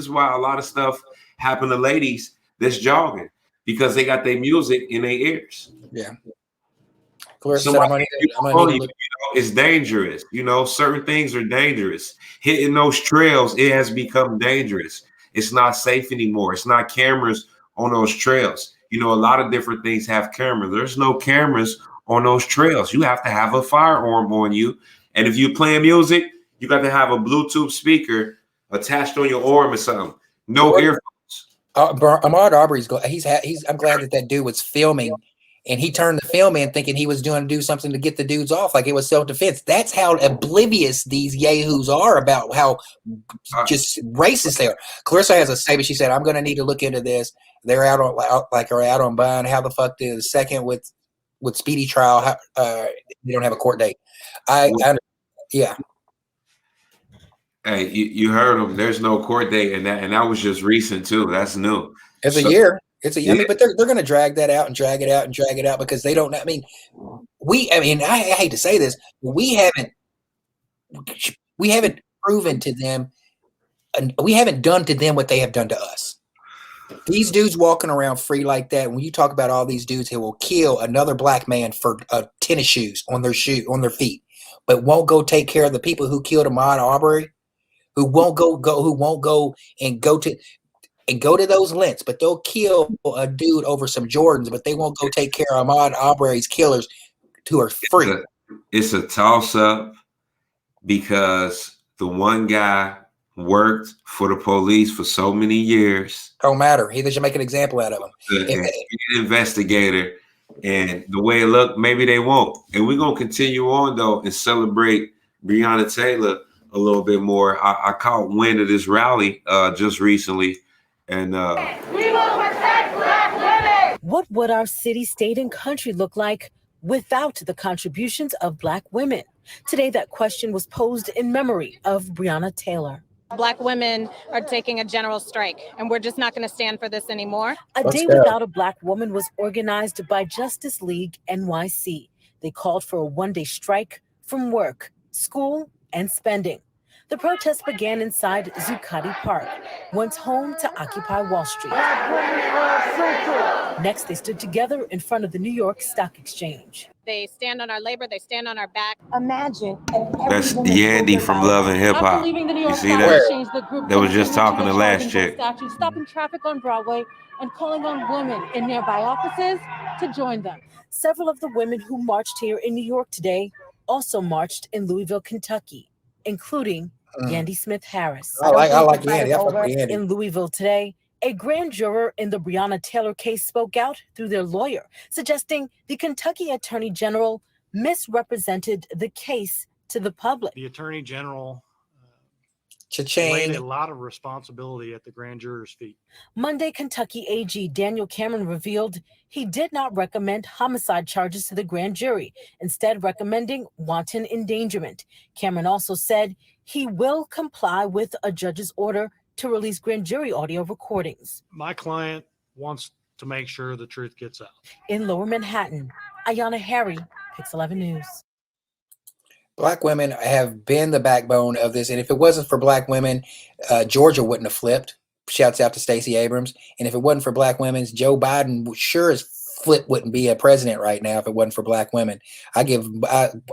B: why a lot of stuff happen to ladies that's jogging, because they got their music in their ears.
A: Yeah.
B: It's dangerous. Certain things are dangerous. Hitting those trails, it has become dangerous. It's not safe anymore. It's not cameras on those trails. A lot of different things have cameras. There's no cameras on those trails. You have to have a firearm on you. And if you're playing music, you got to have a Bluetooth speaker attached on your arm or something. No earphones.
A: Ahmaud Aubrey's I'm glad that dude was filming, and he turned the film in thinking he was do something to get the dudes off, like it was self-defense. That's how oblivious these yahoos are about how just racist they are. Clarissa has a statement. She said, "I'm going to need to look into this. They're out on bond. How the fuck did the second with speedy trial? You don't have a court date." Yeah.
B: Hey, you heard him. There's no court date, and that was just recent too. That's new.
A: It's a year. I mean, but they're going to drag that out and drag it out and drag it out because they don't. I mean, I hate to say this, but we haven't proven to them, and we haven't done to them what they have done to us. These dudes walking around free like that. When you talk about all these dudes who will kill another black man for tennis shoes on their feet, but won't go take care of the people who killed Ahmaud Aubrey, who won't go to those lengths, but they'll kill a dude over some Jordans, but they won't go take care of Ahmaud Aubrey's killers who are free.
B: It's a toss-up because the one guy worked for the police for so many years.
A: Don't matter. They should make an example out of him.
B: An investigator, and the way it looked, maybe they won't. And we're going to continue on, though, and celebrate Breonna Taylor a little bit more. I caught wind of this rally just recently. And
E: we will protect Black women.
H: What would our city, state, and country look like without the contributions of Black women? Today, that question was posed in memory of Breonna Taylor.
I: Black women are taking a general strike, and we're just not going to stand for this anymore.
H: A Day Without a Black Woman was organized by Justice League NYC. They called for a one-day strike from work, school, and spending. The protest began inside Zuccotti Park, once home to Occupy Wall Street. Next, they stood together in front of the New York Stock Exchange.
I: They stand on our labor, they stand on our back.
H: Imagine.
B: That's Yandy from Love and Hip Hop. You see that? That was just talking to last chick.
H: Stopping traffic on Broadway and calling on women in nearby offices to join them. Several of the women who marched here in New York today also marched in Louisville, Kentucky, including Yandy Smith Harris.
A: I like Yandy. I fuck with Yandy.
H: In Louisville today, a grand juror in the Breonna Taylor case spoke out through their lawyer, suggesting the Kentucky Attorney General misrepresented the case to the public.
L: The Attorney General
A: Cha-ching.
L: laid a lot of responsibility at the grand juror's feet.
H: Monday, Kentucky AG Daniel Cameron revealed he did not recommend homicide charges to the grand jury, instead recommending wanton endangerment. Cameron also said he will comply with a judge's order to release grand jury audio recordings.
L: My client wants to make sure the truth gets out.
H: In Lower Manhattan, Ayana Harry, Pix 11 News.
A: Black women have been the backbone of this, and if it wasn't for Black women, Georgia wouldn't have flipped. Shouts out to Stacey Abrams. And if it wasn't for Black women, Joe Biden sure as flip wouldn't be a president right now if it wasn't for Black women. I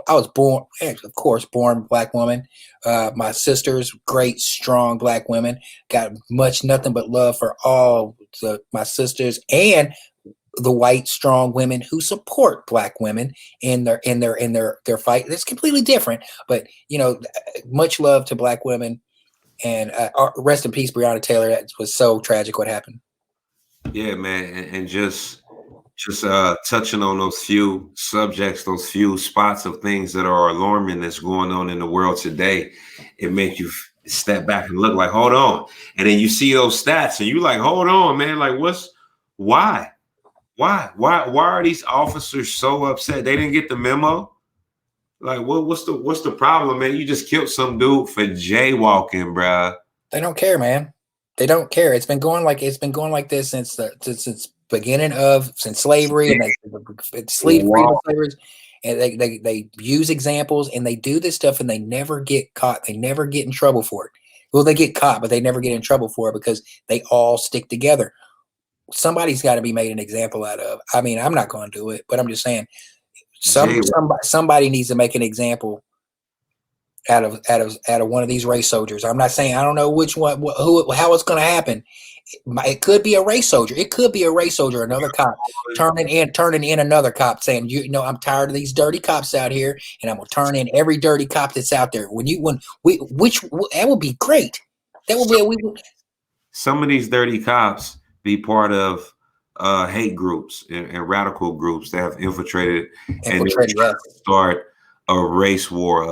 A: was born, of course, born Black woman. My sisters, great, strong Black women. Got nothing but love for all my sisters and the white, strong women who support Black women in their fight. It's completely different, but much love to Black women, and rest in peace, Breonna Taylor. That was so tragic what happened.
B: Yeah, man, and just touching on those few subjects, those few spots of things that are alarming that's going on in the world today, it makes you step back and look like, hold on, and then you see those stats, and you like, hold on, man, like why? Why are these officers so upset? They didn't get the memo. Like, what's the problem, man? You just killed some dude for jaywalking, bruh.
A: They don't care, man. They don't care. It's been going like this since slavery, and and they use examples, and they do this stuff, and they never get caught. They never get in trouble for it. Well, they get caught, but they never get in trouble for it because they all stick together. Somebody's got to be made an example out of. I mean, I'm not going to do it, but I'm just saying somebody needs to make an example out of one of these race soldiers. I'm not saying I don't know which one, how it's going to happen. It could be a race soldier. It could be a race soldier, another cop turning in another cop saying, I'm tired of these dirty cops out here, and I'm gonna turn in every dirty cop that's out there. That would be great. That would be
B: some of these dirty cops be part of hate groups and radical groups that have infiltrated and start a race war,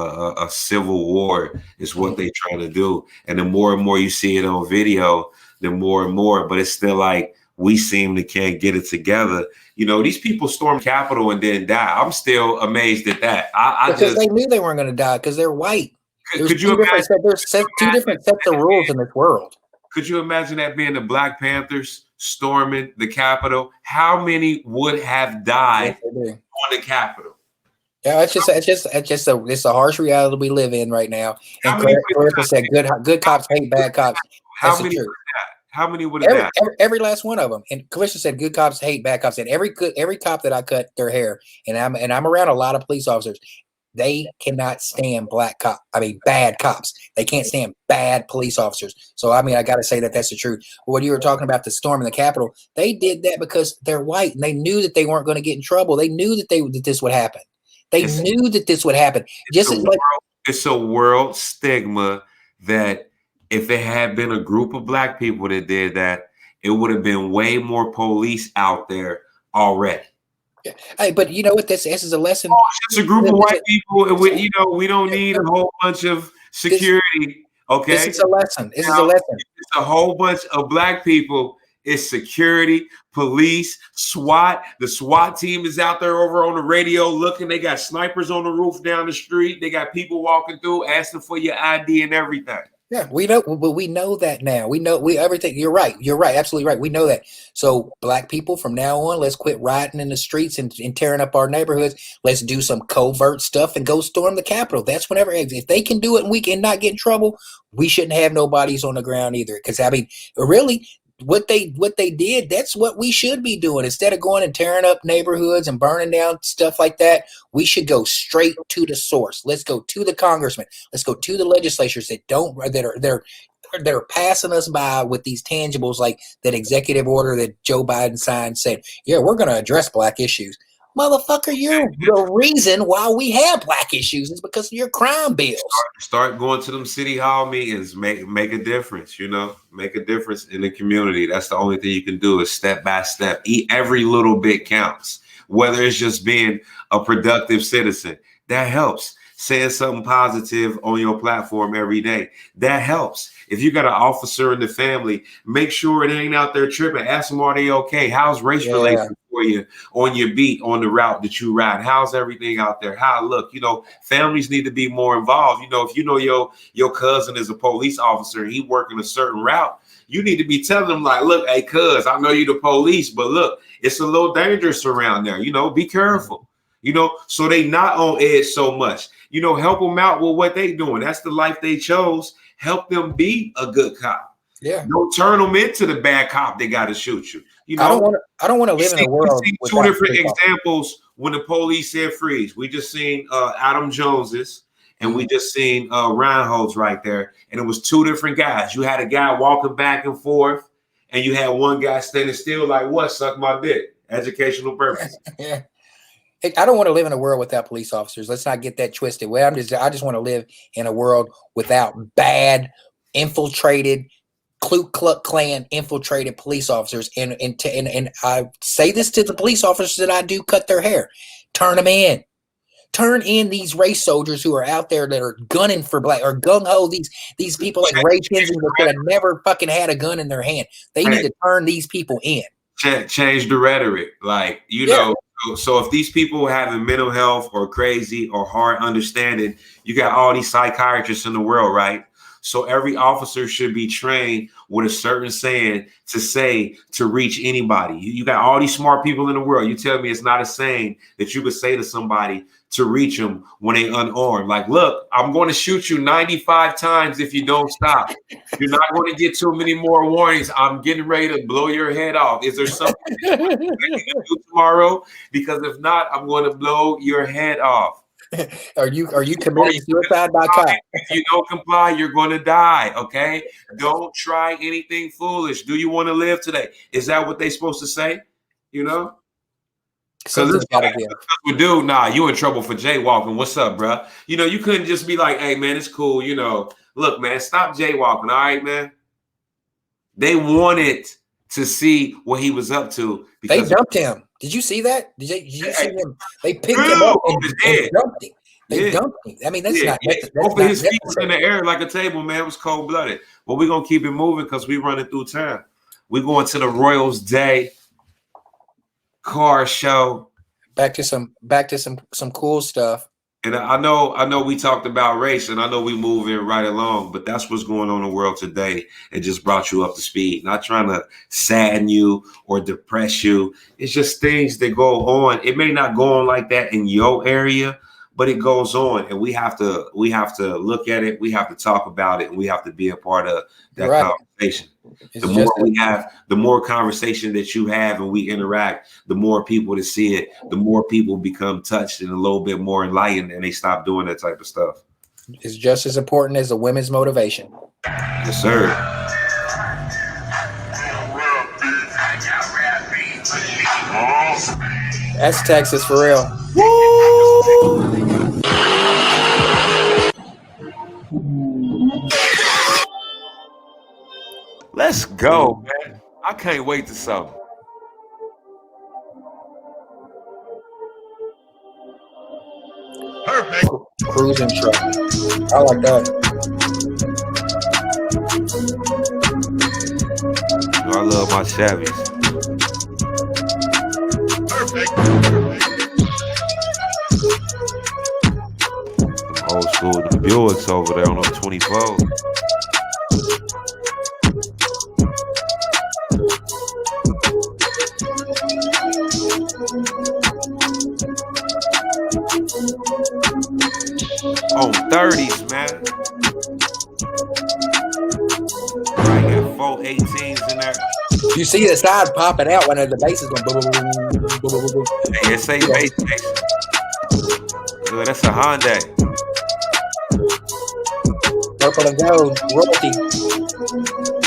B: a civil war is what they're trying to do. And the more and more you see it on video, the more and more, but it's still like we seem to can't get it together. These people stormed Capitol and didn't die. I'm still amazed at that.
A: Because they knew they weren't going to die because they're white.
B: Could you imagine?
A: There's two different sets of rules in this world.
B: Could you imagine that being the Black Panthers storming the Capitol, how many would have died on the Capitol?
A: Yeah, it's a harsh reality we live in right now. And Clarissa said, "Good cops hate bad cops." That's the truth.
B: How many would have died?
A: Every last one of them. And Clarissa said, "Good cops hate bad cops." And every cop that I cut their hair, and I'm around a lot of police officers. They cannot stand bad cops. They can't stand bad police officers. So, I mean, I got to say that's the truth. But when you were talking about the storm in the Capitol, they did that because they're white and they knew that they weren't going to get in trouble. They knew that this would happen. They knew that this would happen.
B: It's a world stigma that if it had been a group of black people that did that, it would have been way more police out there already.
A: Hey, but you know what? This is a lesson.
B: It's just a group of white people. And we don't need a whole bunch of security. Okay,
A: this is a lesson. This is a lesson.
B: It's a whole bunch of black people. It's security, police, SWAT. The SWAT team is out there over on the radio looking. They got snipers on the roof down the street. They got people walking through asking for your ID and everything.
A: Yeah, we know, but we know that now. We know everything. You're right. You're right. Absolutely right. We know that. So, black people, from now on, let's quit rioting in the streets and tearing up our neighborhoods. Let's do some covert stuff and go storm the Capitol. That's whenever, if they can do it and we can not get in trouble, we shouldn't have no bodies on the ground either. Because I mean, really, what they did, that's what we should be doing. Instead of going and tearing up neighborhoods and burning down stuff like that, we should go straight to the source. Let's go to the congressmen. Let's go to the legislatures that are passing us by with these tangibles, like that executive order that Joe Biden signed saying, yeah, we're going to address black issues. Motherfucker, you're the reason why we have black issues is because of your crime bills.
B: Start going to them city hall meetings, make a difference, make a difference in the community. That's the only thing you can do is step by step. Every little bit counts, whether it's just being a productive citizen. That helps. Saying something positive on your platform every day. That helps. If you got an officer in the family, make sure it ain't out there tripping. Ask them, are they okay? How's race relations for you on your beat, on the route that you ride? How's everything out there? Families need to be more involved. If your cousin is a police officer and he working a certain route, you need to be telling them like, look, hey, cuz, I know you the police, but look, it's a little dangerous around there. Be careful. So they not on edge so much. Help them out with what they doing. That's the life they chose. Help them be a good cop.
A: Yeah.
B: Don't turn them into the bad cop that got to shoot you.
A: I don't want to live in a world.
B: Two different examples when the police said freeze. We just seen Adam Jones's and we just seen Reinhold's right there. And it was two different guys. You had a guy walking back and forth and you had one guy standing still like, what? Suck my dick. Educational purpose.
A: Yeah. Hey, I don't want to live in a world without police officers. Let's not get that twisted. I just want to live in a world without bad, infiltrated, Ku Klux Klan infiltrated police officers. And I say this to the police officers that I do cut their hair. Turn them in. Turn in these race soldiers who are out there that are gunning for black or gung-ho. These people like Ray Kinsey that have never fucking had a gun in their hand. They need to turn these people in.
B: Change the rhetoric. Like, So if these people having mental health or crazy or hard understanding, you got all these psychiatrists in the world, right? So every officer should be trained with a certain saying to say to reach anybody. You got all these smart people in the world. You tell me it's not a saying that you could say to somebody to reach them when they unarmed. Like, look, I'm going to shoot you 95 times if you don't stop. You're not going to get too many more warnings. I'm getting ready to blow your head off. Is there something that you can do tomorrow? Because if not, I'm going to blow your head off.
A: Are you committing suicide by cop?
B: If you don't comply, you're going to die. Okay. Don't try anything foolish. Do you want to live today? Is that what they're supposed to say? Because it's like, dude, nah, you in trouble for jaywalking. What's up, bro? You couldn't just be like, hey, man, it's cool. Look, man, stop jaywalking. All right, man. They wanted to see what he was up to.
A: They dumped him. Did you see that? Did you see him? They picked him up and dumped him. They dumped him. I mean, that's not.
B: Both of his feet was in the air like a table, man. It was cold blooded. But we're gonna keep it moving because we're running through time. We're going to the Royals Day car show.
A: Back to some cool stuff.
B: And I know we talked about race, and I know we moving right along, but that's what's going on in the world today. It just brought you up to speed. Not trying to sadden you or depress you. It's just things that go on. It may not go on like that in your area, but it goes on, and we have to look at it. We have to talk about it, and we have to be a part of that conversation. The more we have, the more conversation that you have and we interact, the more people to see it, the more people become touched and a little bit more enlightened, and they stop doing that type of stuff.
A: It's just as important as the women's motivation.
B: Yes, sir.
A: That's Texas for real.
B: Let's go, man. I can't wait to something.
A: Perfect. Cruising truck. I like that.
B: I love my Chevys.
A: Perfect.
B: Some old school, the Buicks over there on those 24. On 30s, man. I got 4 18s in there.
A: You see the side popping out when the bass is going boom, boom, boom, boom, boom.
B: Hey, it say bass. Good, that's a Hyundai.
A: Purple and gold, royalty.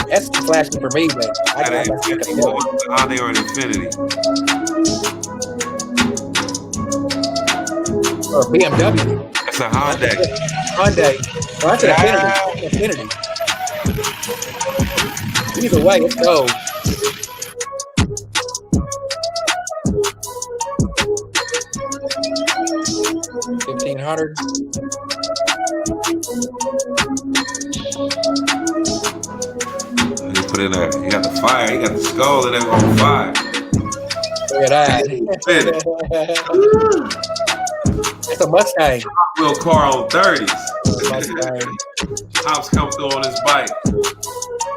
A: That's flashing for me, man. I got
B: that Hyundai or an Infinity.
A: Or BMW.
B: That's a Hyundai.
A: Hyundai. Well, that's an Infinity. Either way, let's go. $1,500.
B: You put in there. You got the fire. You got the skull, and then on fire.
A: Look at that. It's a Mustang.
B: Real car on 30s. Hops come through on his bike.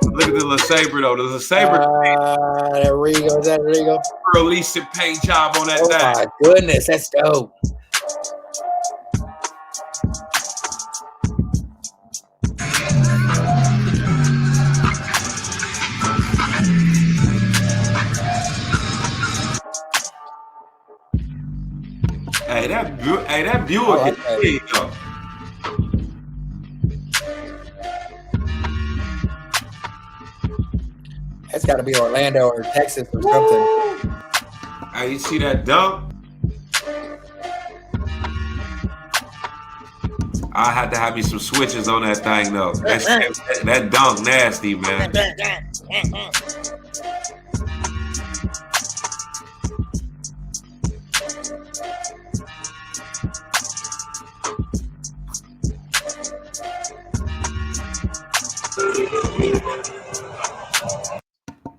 B: Look at the LeSabre though. There's a Sabre.
A: There we go. Is that Rigo?
B: Release the paint job on that thing.
A: Oh my goodness, that's dope.
B: Hey, that Buick is big though.
A: That's got to be Orlando or Texas or something.
B: Hey, you see that dump? I had to have me some switches on that thing though. That dunk nasty, man.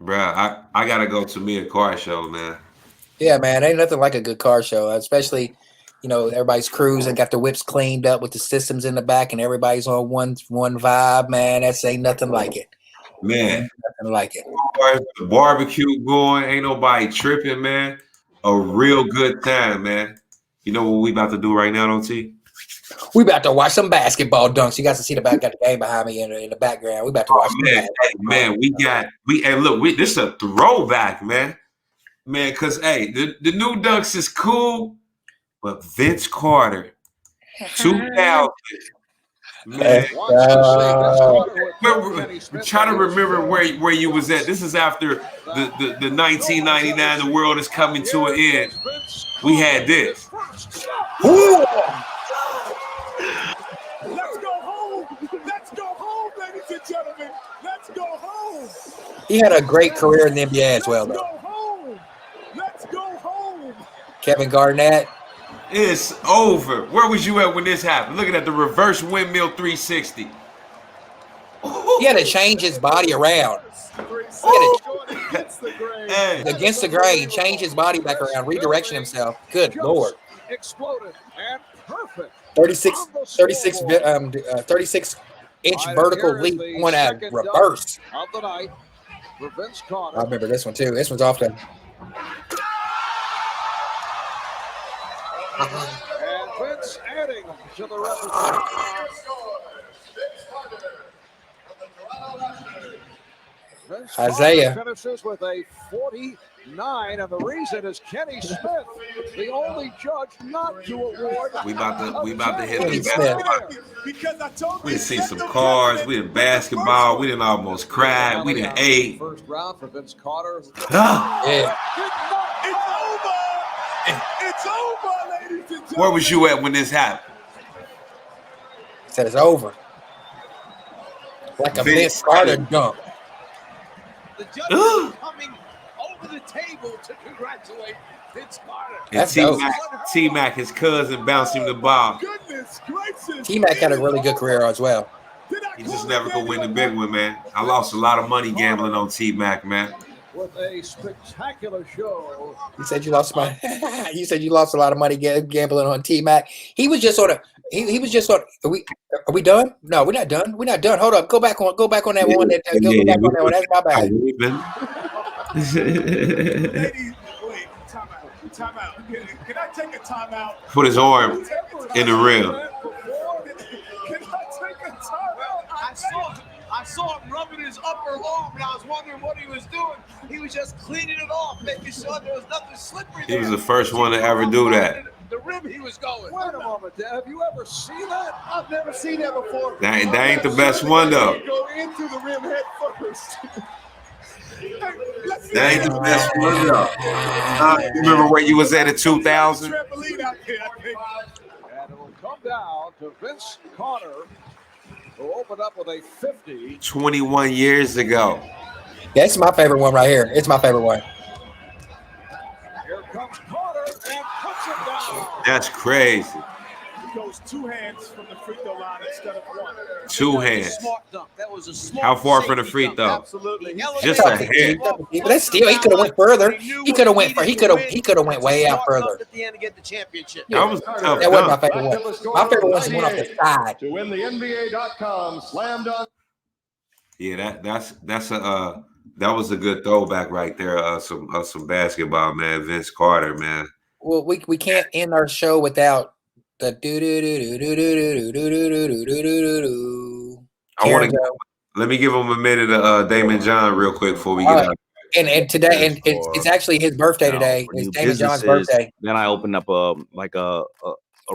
B: Bruh, I gotta go to me a car show, man.
A: Yeah, man, ain't nothing like a good car show, especially, you know, everybody's cruising, got the whips cleaned up with the systems in the back, and everybody's on one vibe, man. That's ain't nothing like it.
B: Man,
A: nothing like it.
B: The barbecue going, ain't nobody tripping, man. A real good time, man. You know what we about to do right now, don't T?
A: We about to watch some basketball dunks. You guys can see got the game behind me in the background. We about to watch.
B: Man, this is a throwback, man. Man, because hey, the new dunks is cool, but Vince Carter, 2000. Man, try to remember where you was at. This is after the 1999. The world is coming to an end. We had this.
E: Ooh. Let's go home. Let's go home, ladies and gentlemen. Let's go home.
A: He had a great career in the NBA as well, though.
E: Let's go home. Let's go home.
A: Kevin Garnett.
B: It's over. Where was you at when this happened? Looking at the reverse windmill 360.
A: He had to change his body around. Against the grain, change his body back around, redirection himself. Good Lord.
E: Exploded and perfect.
A: 36-inch vertical leap on a reverse.
E: Of the night for Vince Carter.
A: I remember this one too. This one's off the.
E: And Vince adding to the repertoire. Vince
A: Isaiah
E: finishes with a 49, and the reason is Kenny Smith, the only judge not to award.
B: We about to hit
A: Kenny
B: the
A: Smith.
E: Because I told
B: We done seen some cars. We done basketball. We done almost cried. We done ate.
E: First round for Vince Carter.
A: Yeah.
E: It's over, ladies and gentlemen.
B: Where was you at when this happened?
A: He said it's over. Like a Vince Carter dunk.
E: The judge is coming over the table to congratulate Vince Carter.
B: And T-Mac, his cousin, bounced him the ball.
E: Goodness gracious.
A: T-Mac had a really good career as well.
B: He just never could win the big one, man. I lost a lot of money gambling on T-Mac, man.
E: With a spectacular show.
A: You said you lost my. You said you lost a lot of money gambling on T-Mac. He was just on a. He was just on. Are we done? No, we're not done. We're not done. Hold up. Go back on that one. Go back on that one. That's my bad.
E: Ladies, wait, time out. Can I take a time out?
B: Put his arm in the rim.
E: Can I take a time out?
W: I saw him rubbing his upper arm, and I was wondering what he was doing. He was just cleaning it off, making sure there was nothing slippery there.
B: He was the first one to ever do that.
W: The rim he was going.
E: Wait a moment, have you ever seen that? I've never seen that before.
B: That ain't the best one, though.
E: Go into the rim head first.
B: That ain't the best one, though. Remember where you was at in 2000?
E: And it will come down to Vince Carter, who opened up with a 50.
B: 21 years ago.
A: Yeah, it's my favorite one right here. It's my favorite one.
E: Here comes Carter and puts him down.
B: That's crazy.
E: He goes two hands from the free throw line instead of one.
B: Two hands.
W: Smart dunk. That was a smart.
B: How far from the free throw?
E: Absolutely.
B: Just a hand.
A: But that's still, he could have went further. He could have went way out further.
W: At the end to get the championship.
B: That was tough.
A: That wasn't my favorite one. My favorite one's the one off the side.
M: To win the NBA.com slam dunk.
B: Yeah, that was a good throwback right there. Some basketball, man. Vince Carter, man.
A: Well, we can't end our show without the do do do do do do do do do do do do.
B: I want to let me give him a minute of Damon John real quick before we get out.
A: And today, and it's actually his birthday today. It's Damon John's birthday.
N: Then I opened up a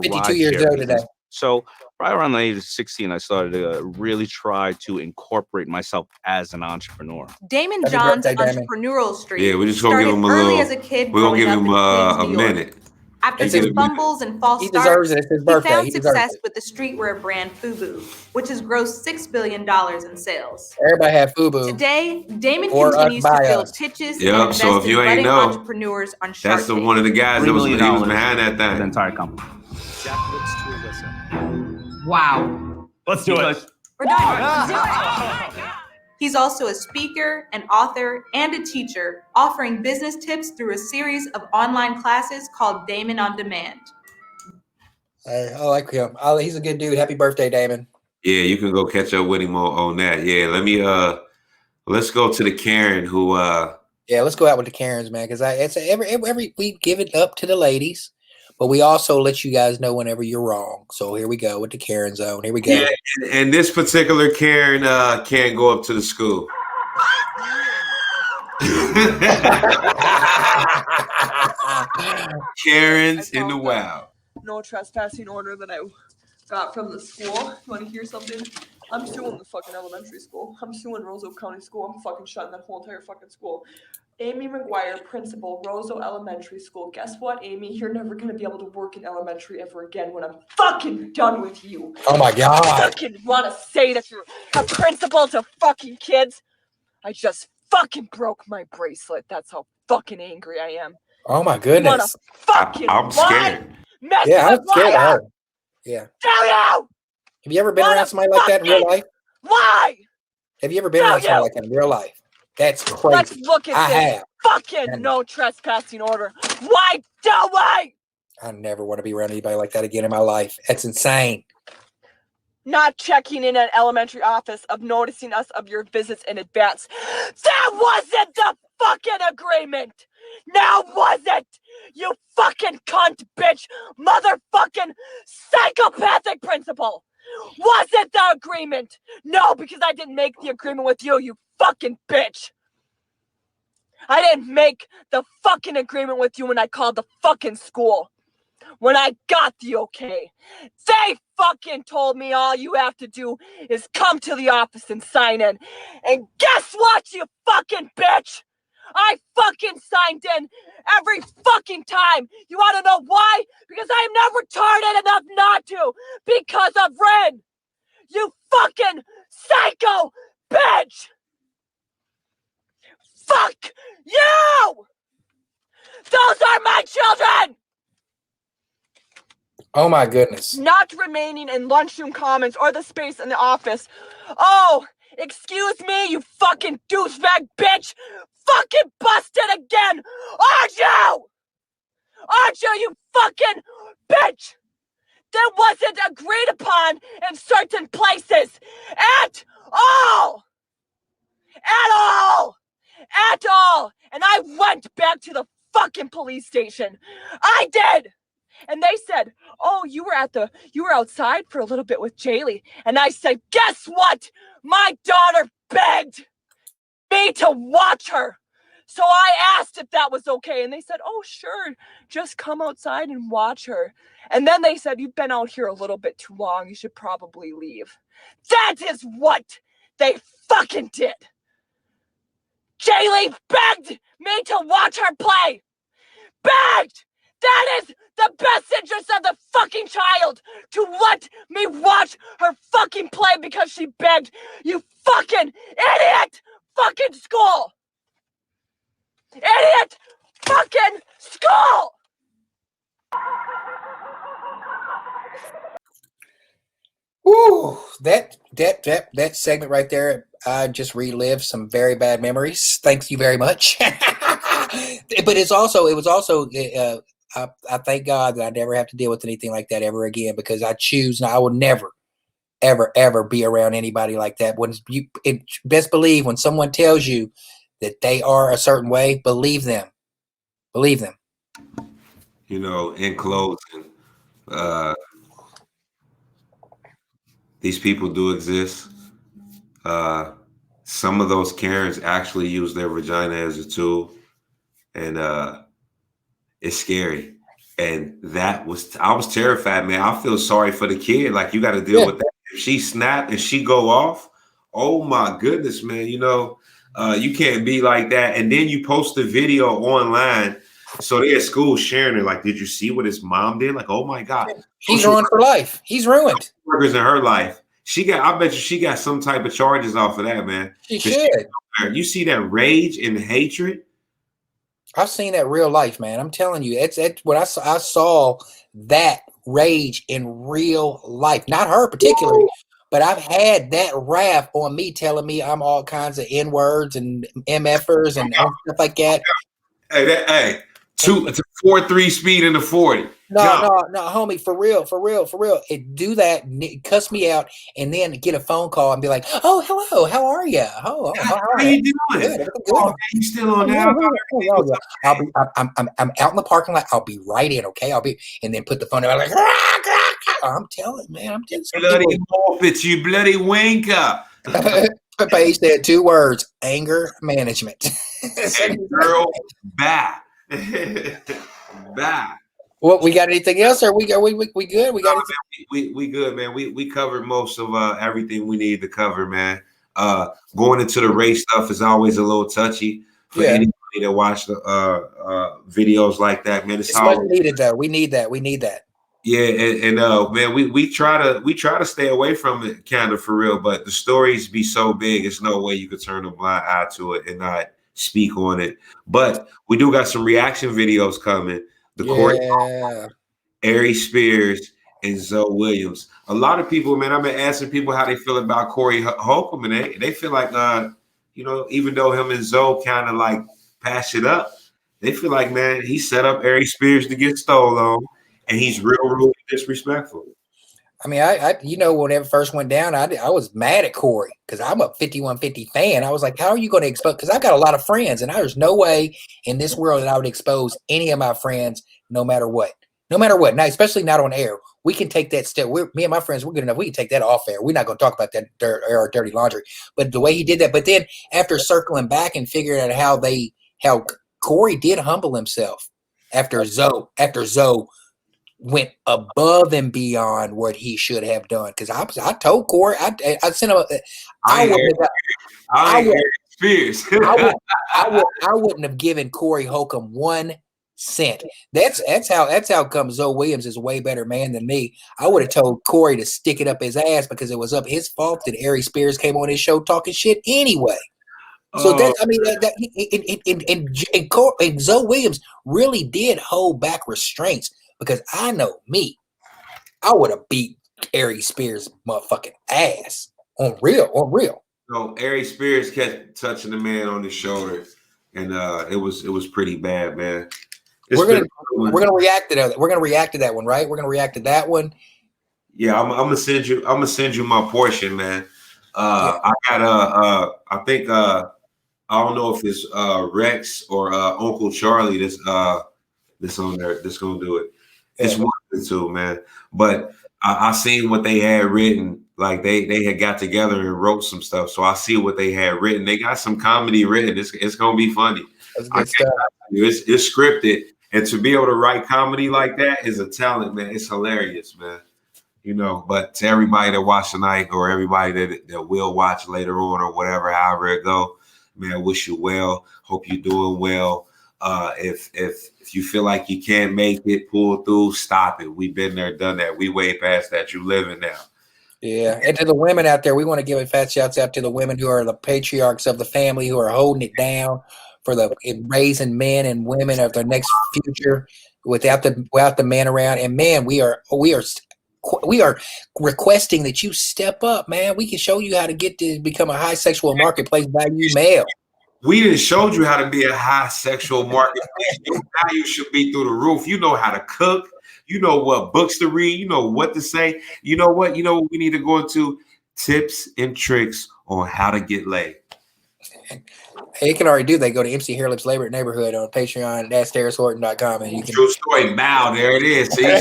A: 52 years old today.
N: So right around the age of 16, I started to really try to incorporate myself as an entrepreneur.
P: Damon John's entrepreneurial streak.
B: Yeah, we're just gonna give him a little.
P: As a kid,
B: we're gonna give him a minute.
P: After some fumbles and false starts, he found success with the streetwear brand FUBU, which has grossed $6 billion in sales.
A: Everybody had FUBU.
P: Today, Damon continues to build pitches and invest
B: so if you
P: in
B: ain't
P: budding
B: know,
P: entrepreneurs on Shark
B: that's the
P: Tank.
B: one of the guys that was behind that thing.
N: The entire company.
P: Wow.
N: Let's do it.
P: We're done. He's also a speaker, an author, and a teacher, offering business tips through a series of online classes called Damon on Demand.
A: I like him. He's a good dude. Happy birthday, Damon.
B: Yeah, you can go catch up with him on that. Yeah, let's go to the Karen who
A: Yeah, let's go out with the Karens, man, because it's every we give it up to the ladies, but we also let you guys know whenever you're wrong. So here we go with the Karen zone. Here we go.
B: Yeah, and this particular Karen can't go up to the school. Karen's in the wild.
X: No trespassing order that I got from the school. You want to hear something? I'm suing the fucking elementary school. I'm suing Roseau County School. I'm fucking shutting that whole entire fucking school. Amy McGuire, principal, Roseau Elementary School. Guess what, Amy? You're never going to be able to work in elementary ever again when I'm fucking done with you.
A: Oh my God.
X: I fucking want to say that you're a principal to fucking kids. I just fucking broke my bracelet. That's how fucking angry I am.
A: Oh my goodness.
B: I'm scared.
A: Yeah, I'm scared of her. Yeah.
X: Tell you!
A: Have you ever been around somebody like that in real life?
X: Why?
A: Have you ever been around somebody like that in real life? That's crazy.
X: Let's look at this fucking no trespassing order. Why do I?
A: I never want to be around anybody like that again in my life. That's insane.
X: Not checking in an elementary office, of noticing us of your visits in advance. That wasn't the fucking agreement! Now was it? You fucking cunt bitch, motherfucking psychopathic principal! Was it the agreement? No, because I didn't make the agreement with you, you fucking bitch! I didn't make the fucking agreement with you when I called the fucking school. When I got the okay, they fucking told me all you have to do is come to the office and sign in. And guess what, you fucking bitch? I fucking signed in every fucking time. You want to know why? Because I am not retarded enough not to. Because of Ren. You fucking psycho bitch. Fuck you! Those are my children!
A: Oh my goodness.
X: Not remaining in lunchroom commons or the space in the office. Oh, excuse me, you fucking douchebag bitch! Fucking busted again! Aren't you? Aren't you, you fucking bitch? That wasn't agreed upon in certain places. At all! At all! At all! And I went back to the fucking police station. I did! And they said, oh, you were outside for a little bit with Jaylee. And I said, guess what? My daughter begged me to watch her. So I asked if that was okay. And they said, oh, sure. Just come outside and watch her. And then they said, you've been out here a little bit too long. You should probably leave. That is what they fucking did. Jaylee begged me to watch her play. Begged! That is the best interest of the fucking child, to let me watch her fucking play because she begged. You fucking idiot! Fucking school! Idiot! Fucking school!
A: Woo! That segment right there, I just relived some very bad memories. Thank you very much. But it was also. I thank God that I never have to deal with anything like that ever again, because I choose. I will never, ever be around anybody like that. Best believe when someone tells you that they are a certain way, believe them. Believe them.
B: You know, in closing, these people do exist. Some of those Karens actually use their vagina as a tool, and it's scary. And I was terrified, man. I feel sorry for the kid. Like, you got to deal with that. If she snap and she go off, oh my goodness, man. You know, you can't be like that. And then you post the video online. So they at school sharing it. Like, did you see what his mom did? Like, oh my God.
A: He's ruined for life. He's ruined.
B: Workers in her life. I bet you she got some type of charges off of that, man.
A: She should.
B: You see that rage and hatred?
A: I've seen that real life, man. I'm telling you, it's when I saw that rage in real life. Not her particularly, but I've had that wrath on me telling me I'm all kinds of N-words and MFers and stuff like that.
B: Hey, 4.3 speed in the 40.
A: No, homie, for real. It do that, cuss me out, and then get a phone call and be like, "Oh, hello, how are you? Oh,
B: how you doing?
A: Good.
B: Oh, man, you still on now?
A: I'm out in the parking lot. I'll be right in. Okay, and then put the phone down. Like, I'm telling, man,
B: bloody morphet, you bloody wanker.
A: Page said 2 words: anger management.
B: Girl, bye. Bye.
A: Well, we got anything else? Or we good? We got
B: we good, man. We covered most of everything we need to cover, man. Going into the race stuff is always a little touchy for anybody to watch the videos like that, man. It's
A: much needed, though. We need that.
B: Yeah, and man, we try to stay away from it, kind of, for real. But the stories be so big, it's no way you could turn a blind eye to it and not speak on it. But we do got some reaction videos coming. The Corey, Ari Spears, and Zoe Williams. A lot of people, man, I've been asking people how they feel about Corey Holcomb, and they feel like, you know, even though him and Zoe kind of like pass it up, they feel like, man, he set up Ari Spears to get stolen on, and he's real rude and disrespectful.
A: I mean, I when it first went down, I was mad at Corey because I'm a 5150 fan. I was like, how are you going to expose? Because I've got a lot of friends, and there's no way in this world that I would expose any of my friends, no matter what. No matter what. Now, especially not on air. We can take that step. Me and my friends, we're good enough. We can take that off air. We're not going to talk about that dirty laundry. But the way he did that, but then after circling back and figuring out how Corey did humble himself after Zoe went above and beyond what he should have done. Because I told Corey, I sent him. I wouldn't have given Corey Holcomb 1 cent. That's how come Zoe Williams is a way better man than me. I would have told Corey to stick it up his ass because it was up his fault that Ari Spears came on his show talking shit anyway. So and Zoe Williams really did hold back restraints because I know me, I would have beat Ari Spears' motherfucking ass on real.
B: So Ari Spears kept touching the man on the shoulder, and it was pretty bad, man.
A: We're gonna react to that. We're gonna react to that one, right? We're gonna react to that one.
B: Yeah, I'm gonna send you my portion, man. I got I think I don't know if it's Rex or Uncle Charlie that's on there that's gonna do it. It's one of the two, man. But I seen what they had written. Like they had got together and wrote some stuff. So I see what they had written. They got some comedy written. It's gonna be funny.
A: That's good stuff.
B: It's scripted, and to be able to write comedy like that is a talent, man. It's hilarious, man. But to everybody that watched tonight, or everybody that will watch later on, or whatever, however it go, man, I wish you well. Hope you're doing well. If you feel like you can't make it, pull through, stop it. We've been there, done that. We way past that. You living now.
A: Yeah, and to the women out there, we want to give a fat shouts out to the women who are the patriarchs of the family, who are holding it down for the raising men and women of the next future without the men around. And man, we are requesting that you step up, man. We can show you how to get to become a high sexual marketplace value male.
B: We didn't showed you how to be a high sexual marketplace. Your value should be through the roof. You know how to cook. You know what books to read. You know what to say. You know what? You know what we need to go into? Tips and tricks on how to get laid.
A: They can already do. They go to MC Hairlip's Labor Neighborhood on Patreon, DarrisHorton.com, and you can.
B: True story. Bow. There it is. See,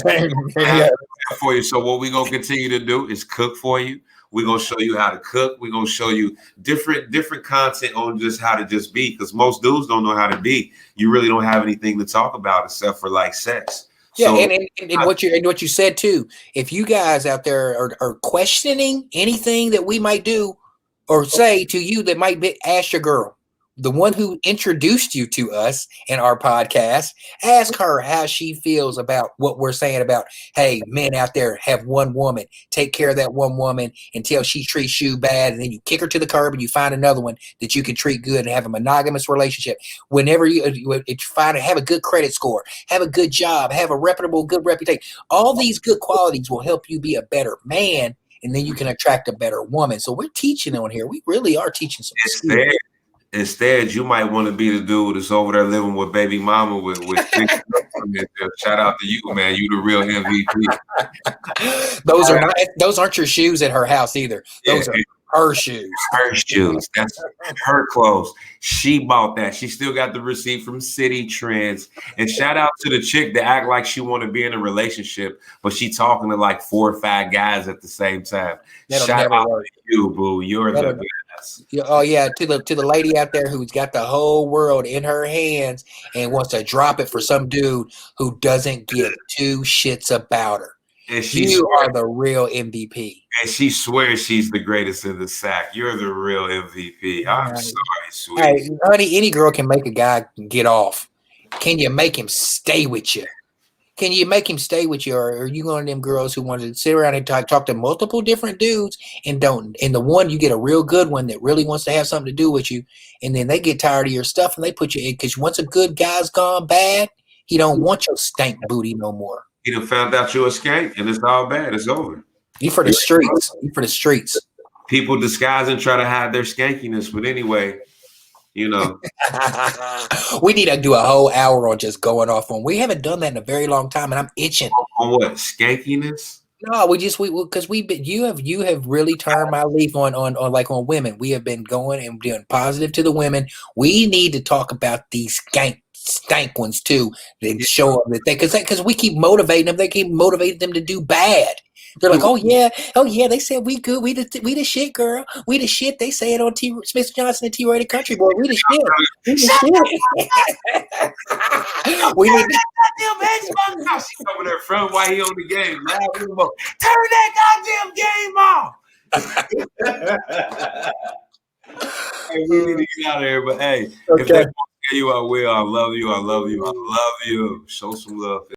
B: for you. So what we're gonna continue to do is cook for you. We're gonna show you how to cook. We're gonna show you different content on just how to just be, because most dudes don't know how to be. You really don't have anything to talk about except for like sex.
A: Yeah, so, and what you said too. If you guys out there are questioning anything that we might do or say to you that might ask your girl, the one who introduced you to us in our podcast, ask her how she feels about what we're saying about, hey, men out there have one woman, take care of that one woman until she treats you bad, and then you kick her to the curb and you find another one that you can treat good and have a monogamous relationship. Whenever you have a good credit score, have a good job, have a reputable, good reputation, all these good qualities will help you be a better man, and then you can attract a better woman. So we're teaching on here. We really are teaching some skills.
B: Instead, you might want to be the dude that's over there living with baby mama with shout out to you, man. You the real MVP.
A: Those aren't your shoes at her house either. Those are her shoes.
B: Her shoes. That's her clothes. She bought that. She still got the receipt from City Trends. And shout out to the chick that act like she want to be in a relationship, but she talking to like 4 or 5 guys at the same time. Shout out to you, boo. You're the best.
A: Oh yeah, to the lady out there who's got the whole world in her hands and wants to drop it for some dude who doesn't give 2 shits about her. And you are the real MVP.
B: And she swears she's the greatest in the sack. You're the real MVP. I'm sorry, sweet.
A: Hey, honey, any girl can make a guy get off. Can you make him stay with you? Can you make him stay with you, or are you one of them girls who want to sit around and talk to multiple different dudes and the one you get a real good one that really wants to have something to do with you, and then they get tired of your stuff and they put you in, because once a good guy's gone bad, he don't want your stank booty no more.
B: He done found out you a skank and it's all bad. It's over.
A: You for the streets. You for the streets.
B: People disguise and try to hide their skankiness, but anyway.
A: We need to do a whole hour on just going off on. We haven't done that in a very long time, and I'm itching.
B: On what? Skankiness?
A: No, because you have really turned my leaf on like on women. We have been going and doing positive to the women. We need to talk about these stank ones too. They show them that because we keep motivating them. They keep motivating them to do bad. They're like, oh yeah. They said we good. We the shit, girl. We the shit. They say it on Smith Johnson and T-Ray the Country Boy. We the shit. We the shit. We need to.
B: She coming there from why he on the game. Turn that goddamn game off. Hey, we need to get out of here, but hey, if they want to get you, I will. I love you. I love you. I love you. Show some love.